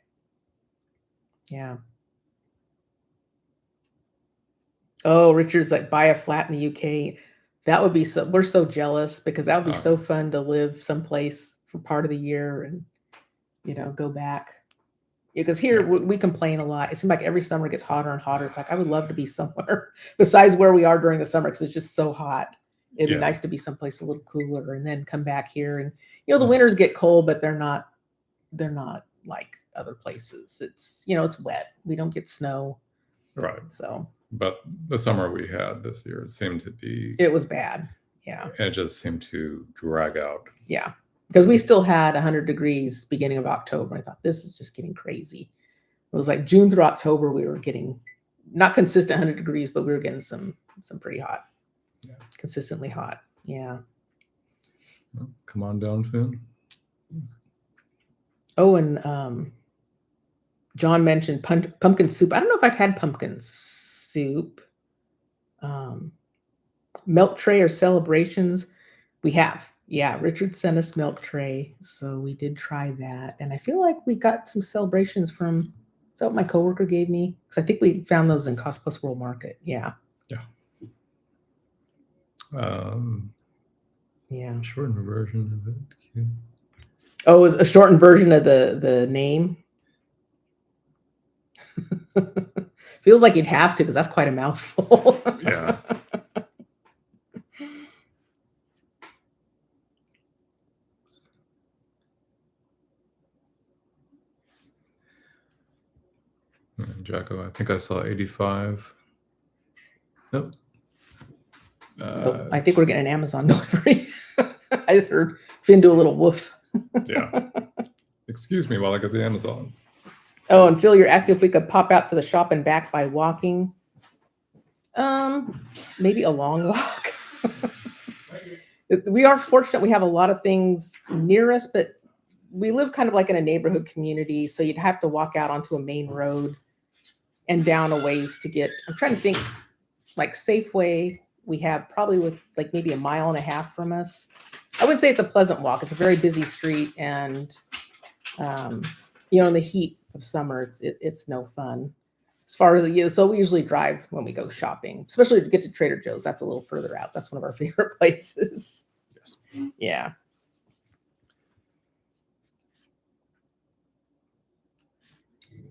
Yeah. Oh, Richard's like, buy a flat in the UK. That would be so, we're so jealous because that would be so fun to live someplace for part of the year and, go back. Because here Yeah. we complain a lot. It seems like every summer it gets hotter and hotter. It's like, I would love to be somewhere besides where we are during the summer because it's just so hot. It'd be Yeah. nice to be someplace a little cooler and then come back here. And, the winters get cold, but they're not like other places. It's, it's wet. We don't get snow. Right. So. But the summer we had this year, it seemed to be... It was bad. Yeah. And it just seemed to drag out. Yeah. Because we still had 100 degrees beginning of October. I thought, this is just getting crazy. It was like June through October, we were getting not consistent 100 degrees, but we were getting some pretty hot. Yeah. Consistently hot. Yeah. Well, come on down, Finn. Oh, and John mentioned pumpkin soup. I don't know if I've had pumpkin soup. Milk tray or celebrations. We have. Yeah, Richard sent us milk tray, so we did try that. And I feel like we got some celebrations from, is that what my coworker gave me? Because I think we found those in Cost Plus World Market. Yeah. Yeah. Yeah. Shortened version of it. Cute. Oh, it's a shortened version of the name. Feels like you'd have to because that's quite a mouthful. Yeah. Jacko, I think I saw 85. Nope. I think we're getting an Amazon delivery. I just heard Finn do a little woof. Yeah. Excuse me while I get the Amazon. Oh, and Phil, you're asking if we could pop out to the shop and back by walking. Maybe a long walk. We are fortunate we have a lot of things near us, but we live kind of like in a neighborhood community, so you'd have to walk out onto a main road and down a ways to get, I'm trying to think, like Safeway, we have probably with like maybe a mile and a half from us. I wouldn't say it's a pleasant walk. It's a very busy street, and in the heat of summer, it's no fun. As far as so we usually drive when we go shopping, especially to get to Trader Joe's. That's a little further out. That's one of our favorite places. Yes. Yeah.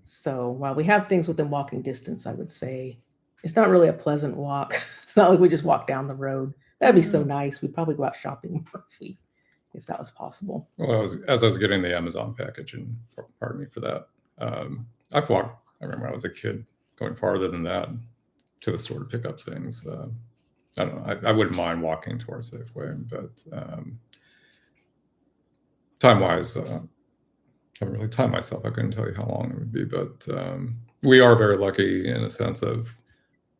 So while we have things within walking distance, I would say it's not really a pleasant walk. It's not like we just walk down the road. That'd be so nice. We'd probably go out shopping more if that was possible. Well, as I was getting the Amazon package, and pardon me for that, I've walked, I remember when I was a kid, going farther than that to the store to pick up things. I don't know. I wouldn't mind walking to our Safeway, but time-wise, I haven't really timed myself. I couldn't tell you how long it would be, but we are very lucky in a sense of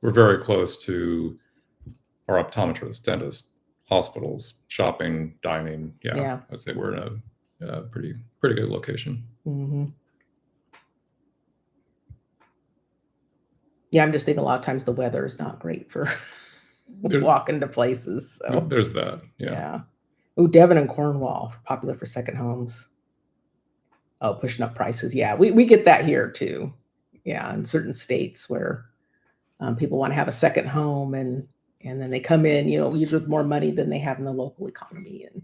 we're very close to our optometrist, dentist, hospitals, shopping, dining. Yeah. I'd say we're in a pretty good location. Mm-hmm. Yeah, I'm just thinking a lot of times the weather is not great for walking to places. So there's that. Yeah. Oh, Devon and Cornwall, popular for second homes. Oh, pushing up prices. Yeah, we get that here too. Yeah, in certain states where people want to have a second home, and then they come in, usually with more money than they have in the local economy, and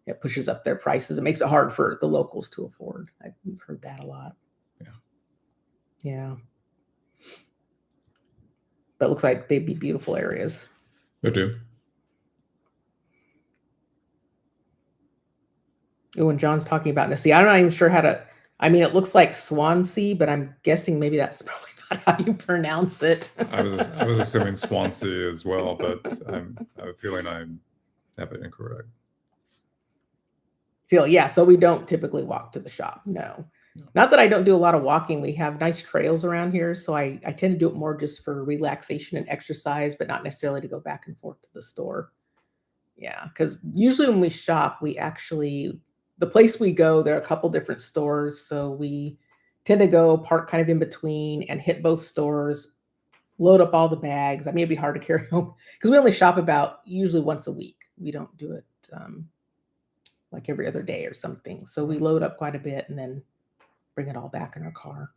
it pushes up their prices. It makes it hard for the locals to afford. We've heard that a lot. Yeah. But it looks like they'd be beautiful areas. They do. Oh, and John's talking about this. See, I'm not even sure how to. I mean, it looks like Swansea, but I'm guessing maybe that's probably not how you pronounce it. I was assuming Swansea as well, but I have a feeling I have it incorrect. So we don't typically walk to the shop. No. Not that I don't do a lot of walking. We have nice trails around here, so I tend to do it more just for relaxation and exercise, but not necessarily to go back and forth to the store. Yeah, because usually when we shop, the place we go, there are a couple different stores, so we tend to go park kind of in between and hit both stores, load up all the bags. I mean, it'd be hard to carry home because we only shop about usually once a week. We don't do it like every other day or something. So we load up quite a bit and then bring it all back in our car.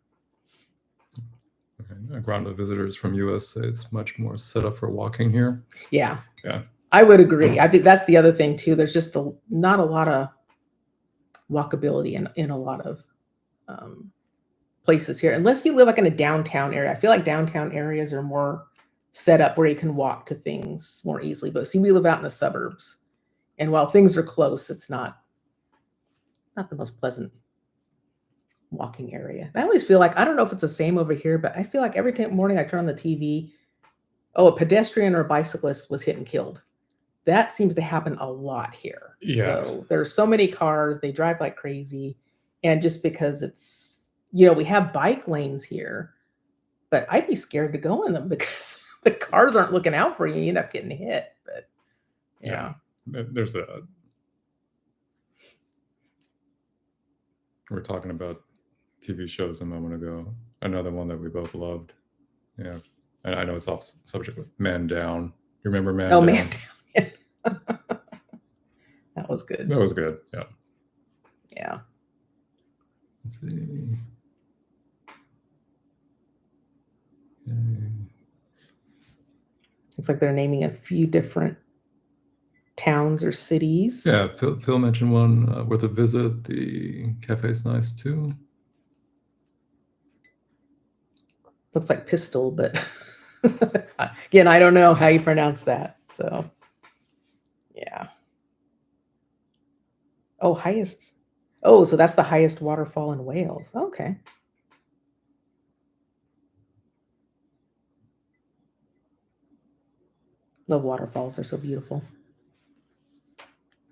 Okay. Ground of visitors from US say it's much more set up for walking here. Yeah. Yeah. I would agree. I think that's the other thing too. There's just not a lot of walkability in a lot of places here, unless you live like in a downtown area. I feel like downtown areas are more set up where you can walk to things more easily. But see, we live out in the suburbs, and while things are close, it's not the most pleasant walking area. I always feel like, I don't know if it's the same over here, but I feel like every morning I turn on the TV, oh, a pedestrian or a bicyclist was hit and killed. That seems to happen a lot here. Yeah. So there's so many cars, they drive like crazy. And just because it's, we have bike lanes here, but I'd be scared to go in them because the cars aren't looking out for you. You end up getting hit. But yeah. There's that. We were talking about TV shows a moment ago. Another one that we both loved. Yeah. And I know it's off subject with Man Down. You remember Man Down? Man Down. That was good. That was good. Yeah. Yeah. Let's see. Okay. Looks like they're naming a few different towns or cities. Yeah, Phil mentioned one worth a visit. The cafe's nice too. Looks like Pistol, but again, I don't know how you pronounce that. So, yeah. Oh, highest. Oh, so that's the highest waterfall in Wales. Okay. The waterfalls are so beautiful.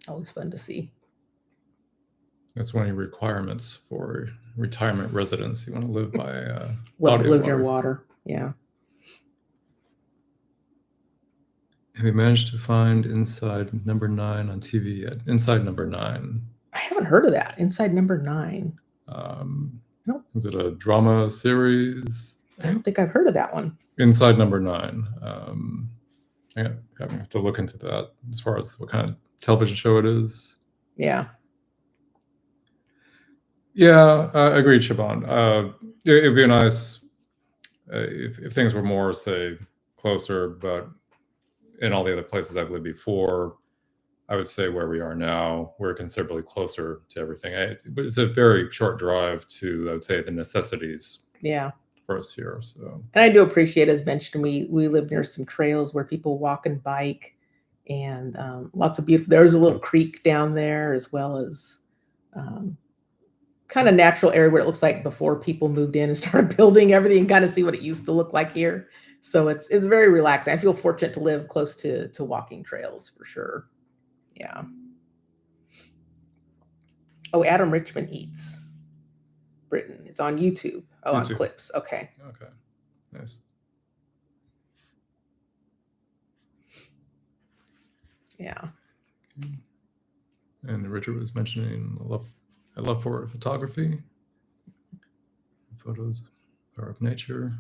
Always fun to see. That's one of your requirements for retirement residence. You want to live by live near water. Yeah. Have you managed to find Inside Number 9 on TV yet? Inside Number 9. I haven't heard of that. Inside Number 9. Nope. Is it a drama series? I don't think I've heard of that one. Inside Number 9. I have to look into that as far as what kind of television show it is. Yeah. Yeah, agreed, Siobhan. It'd be nice if things were more, say, closer, but in all the other places I've lived before, I would say where we are now, we're considerably closer to everything. But it's a very short drive to, I would say, the necessities. Yeah. For us here. So, and I do appreciate, as mentioned, we live near some trails where people walk and bike, and lots of beautiful. There's a little creek down there, as well as kind of natural area where it looks like before people moved in and started building everything, and kind of see what it used to look like here. So it's very relaxing. I feel fortunate to live close to walking trails for sure. Yeah. Oh, Adam Richmond Eats Britain. It's on YouTube. Oh, YouTube. On Clips. Okay. Okay. Nice. Yeah. Okay. And Richard was mentioning a love for photography. Photos are of nature.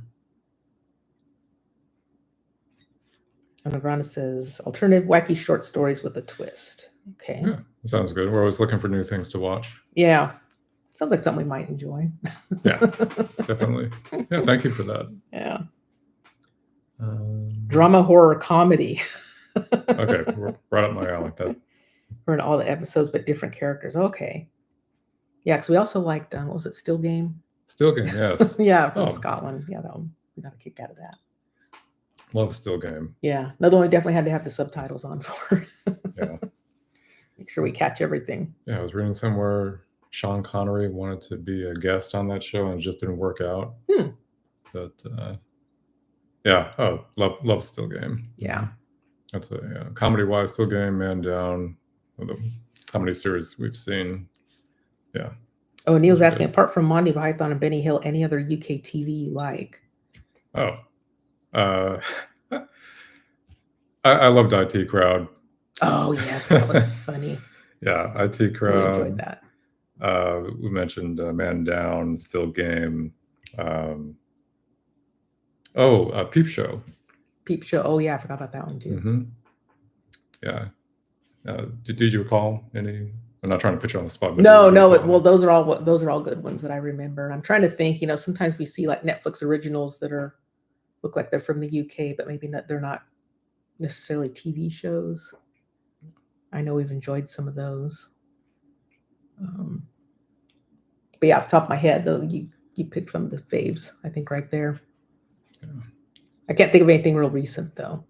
And Agrana says alternative wacky short stories with a twist. Okay. Yeah, sounds good. We're always looking for new things to watch. Yeah. Sounds like something we might enjoy. Yeah, definitely. Yeah, thank you for that. Yeah. Drama, horror, comedy. Okay, right up my alley. That. We're in all the episodes, but different characters. Okay. Yeah, because we also liked, what was it, Still Game? Still Game, yes. Yeah, from Scotland. Yeah, that one. We got a kick out of that. Love Still Game. Yeah, another one we definitely had to have the subtitles on for. Yeah. Make sure we catch everything. Yeah, I was reading somewhere Sean Connery wanted to be a guest on that show and it just didn't work out. But yeah, love Still Game. Yeah. That's a comedy-wise, Still Game, Man Down, the comedy series we've seen. Yeah. Oh, Neil's asking, apart from Monty Python and Benny Hill, any other UK TV you like? Oh. I loved IT Crowd. Oh, yes, that was funny. Yeah, IT Crowd. Really enjoyed that. We mentioned Man Down, Still Game. Oh, Peep Show. Peep Show. Oh yeah, I forgot about that one too. Mm-hmm. Yeah. Did you recall any? I'm not trying to put you on the spot, but No. Well, those are all good ones that I remember. I'm trying to think. Sometimes we see like Netflix originals that look like they're from the UK, but maybe they're not necessarily TV shows. I know we've enjoyed some of those. But yeah, off the top of my head, though, you picked from the faves, I think, right there. Yeah. I can't think of anything real recent though.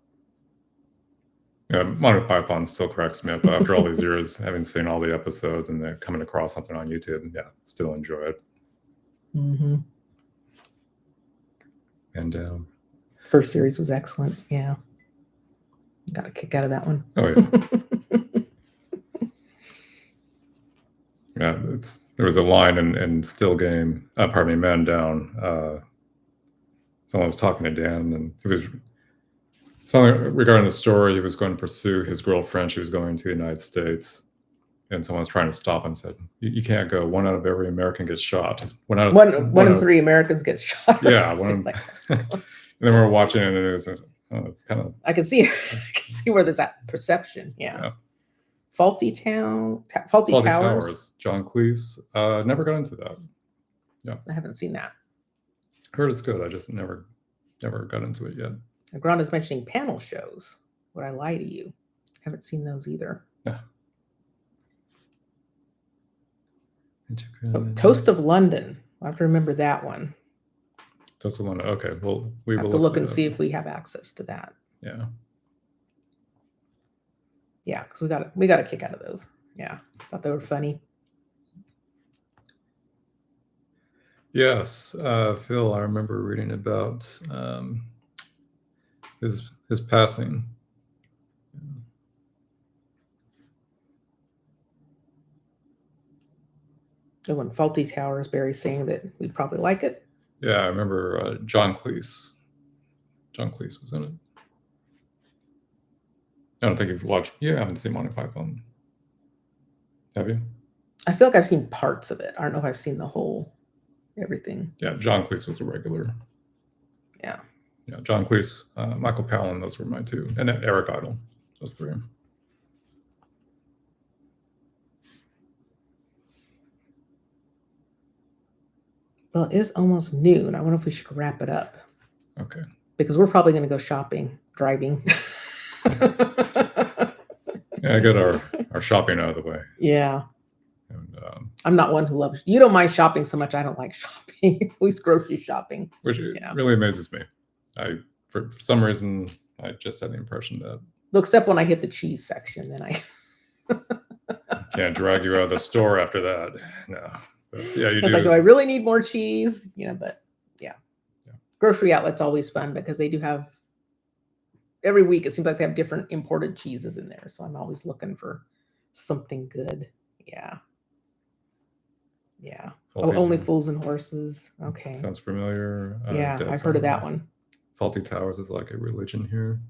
Yeah, Monty Python still cracks me up after all these years, having seen all the episodes and then coming across something on YouTube. Yeah, still enjoy it. Mm-hmm. And first series was excellent. Yeah, got a kick out of that one. Oh yeah. Yeah, there was a line in Still Game, Man Down. Someone was talking to Dan, and it was something regarding the story. He was going to pursue his girlfriend. She was going to the United States, and someone was trying to stop him. Said, "You can't go. 1 out of every American gets shot. One in 3 Americans get shot." Yeah, and then we were watching it, and it was, it's kind of. I can see where there's that perception. Yeah. Faulty Towers. John Cleese. Never got into that. Yeah, I haven't seen that. Heard it's good. I just never got into it yet. Granda's mentioning panel shows. Would I lie to you? Haven't seen those either. Yeah. Toast of London. I'll have to remember that one. Toast of London. Okay. Well, we will have to look and see if we have access to that. Yeah. Yeah, because we got a kick out of those. Yeah, thought they were funny. Yes, Phil. I remember reading about his passing. So when Faulty Towers, Barry saying that we'd probably like it. Yeah, I remember John Cleese. John Cleese was in it. I don't think you've watched. You haven't seen Monty Python, have you? I feel like I've seen parts of it. I don't know if I've seen the whole everything. Yeah, John Cleese was a regular. Yeah. Yeah, John Cleese, Michael Palin, those were mine too, and then Eric Idle, those 3. Well, it is almost noon. I wonder if we should wrap it up. Okay. Because we're probably going to go shopping, driving. Yeah, I got our shopping out of the way. Yeah. And, I'm not one who loves. You don't mind shopping so much. I don't like shopping. At least grocery shopping. Which really amazes me. For some reason, I just had the impression that. Except when I hit the cheese section, then I can't drag you out of the store after that. No. But yeah, you do. It's like, do I really need more cheese? But yeah. Grocery outlet's always fun because they do have. Every week, it seems like they have different imported cheeses in there. So I'm always looking for something good. Yeah. Yeah. Only Fools and Horses. Okay. Sounds familiar. Yeah, I've heard of that one. Faulty Towers is like a religion here.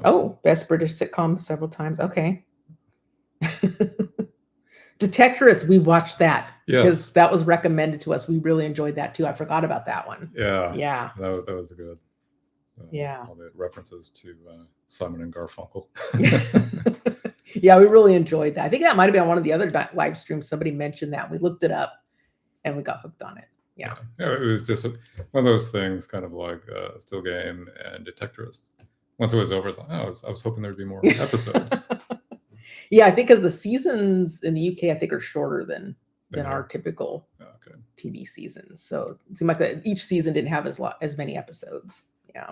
Oh, best British sitcom several times. Okay. Detectorists, we watched that. Yes. Because that was recommended to us. We really enjoyed that too. I forgot about that one. Yeah. Yeah. That was good. Yeah. All the references to Simon and Garfunkel. Yeah, we really enjoyed that. I think that might have been on one of the other live streams. Somebody mentioned that. We looked it up and we got hooked on it. Yeah. It was just one of those things, kind of like Still Game and Detectorists. Once it was over, I was hoping there'd be more episodes. Yeah, I think because the seasons in the UK, I think, are shorter than our typical TV seasons. So it seemed like each season didn't have as many episodes. Yeah.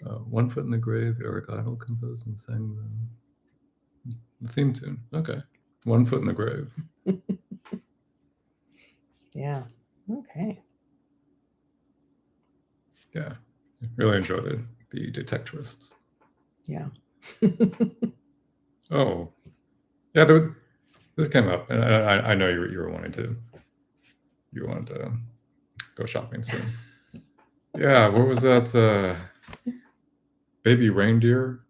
1 Foot in the Grave, Eric Idle composed and sang the theme tune. Okay. 1 Foot in the Grave. Yeah. Okay. Yeah. Really enjoyed the Detectorists. Yeah. Oh. Yeah, this came up, and I know you were wanted to go shopping soon. Yeah, what was that? Baby Reindeer.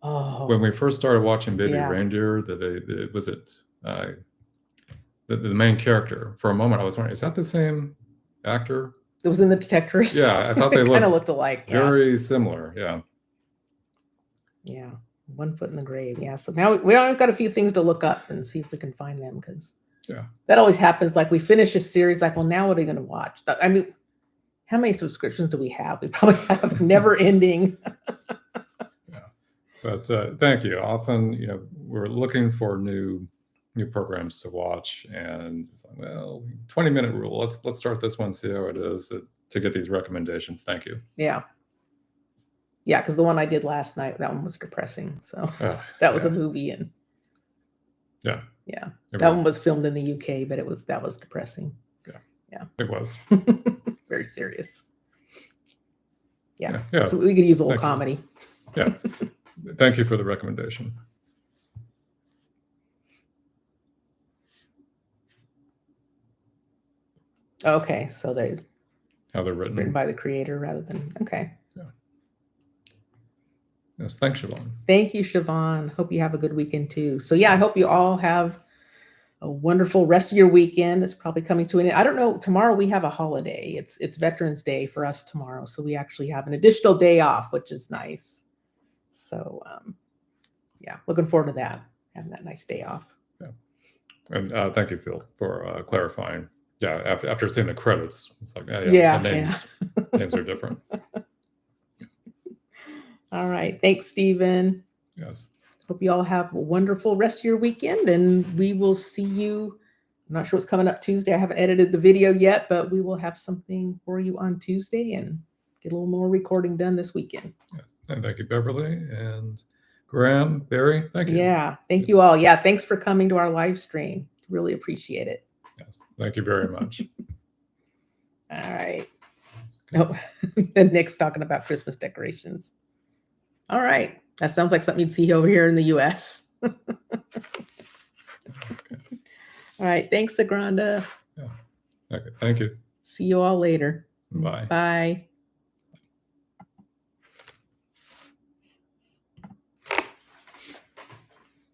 Oh. When we first started watching Baby Reindeer, the main character. For a moment, I was wondering, is that the same actor? That was in the detectors. Yeah, I thought they kind of looked alike. Yeah. very similar. Yeah. Yeah. 1 foot in the grave. Yeah. So now we all got a few things to look up and see if we can find them, because that always happens. Like we finish a series, like, well, now what are you going to watch? I mean, how many subscriptions do we have? We probably have never ending. Yeah. But thank you. Often, you know, we're looking for new programs to watch, and it's like, well, 20-minute rule. Let's start this one, see how it is, to get these recommendations. Thank you. Yeah. Yeah, because the one I did last night, that one was depressing. So that was a movie, and yeah, that one was filmed in the UK, but that was depressing. Yeah, it was very serious. Yeah. Yeah. So we could use a little comedy. Yeah. Thank you for the recommendation. Okay, so how they're written by the creator rather than okay. Yeah. Yes, thanks, Siobhan. Thank you, Siobhan. Hope you have a good weekend too. So yeah, I hope you all have a wonderful rest of your weekend. It's probably coming to an end. I don't know. Tomorrow we have a holiday. It's Veterans Day for us tomorrow, so we actually have an additional day off, which is nice. So yeah, looking forward to that, having that nice day off. Yeah, and thank you, Phil, for clarifying. Yeah, after seeing the credits, it's like the names are different. All right, thanks, Stephen. Yes. Hope you all have a wonderful rest of your weekend, and we will see you. I'm not sure what's coming up Tuesday. I haven't edited the video yet, but we will have something for you on Tuesday and get a little more recording done this weekend. Yes. And thank you, Beverly and Graham, Barry. Thank you. Yeah, thank you all. Yeah, thanks for coming to our live stream. Really appreciate it. Yes, thank you very much. All right. Oh, and Nick's talking about Christmas decorations. All right. That sounds like something you'd see over here in the U.S. Okay. All right. Thanks, Agranda. Yeah. Okay. Thank you. See you all later. Bye. Bye.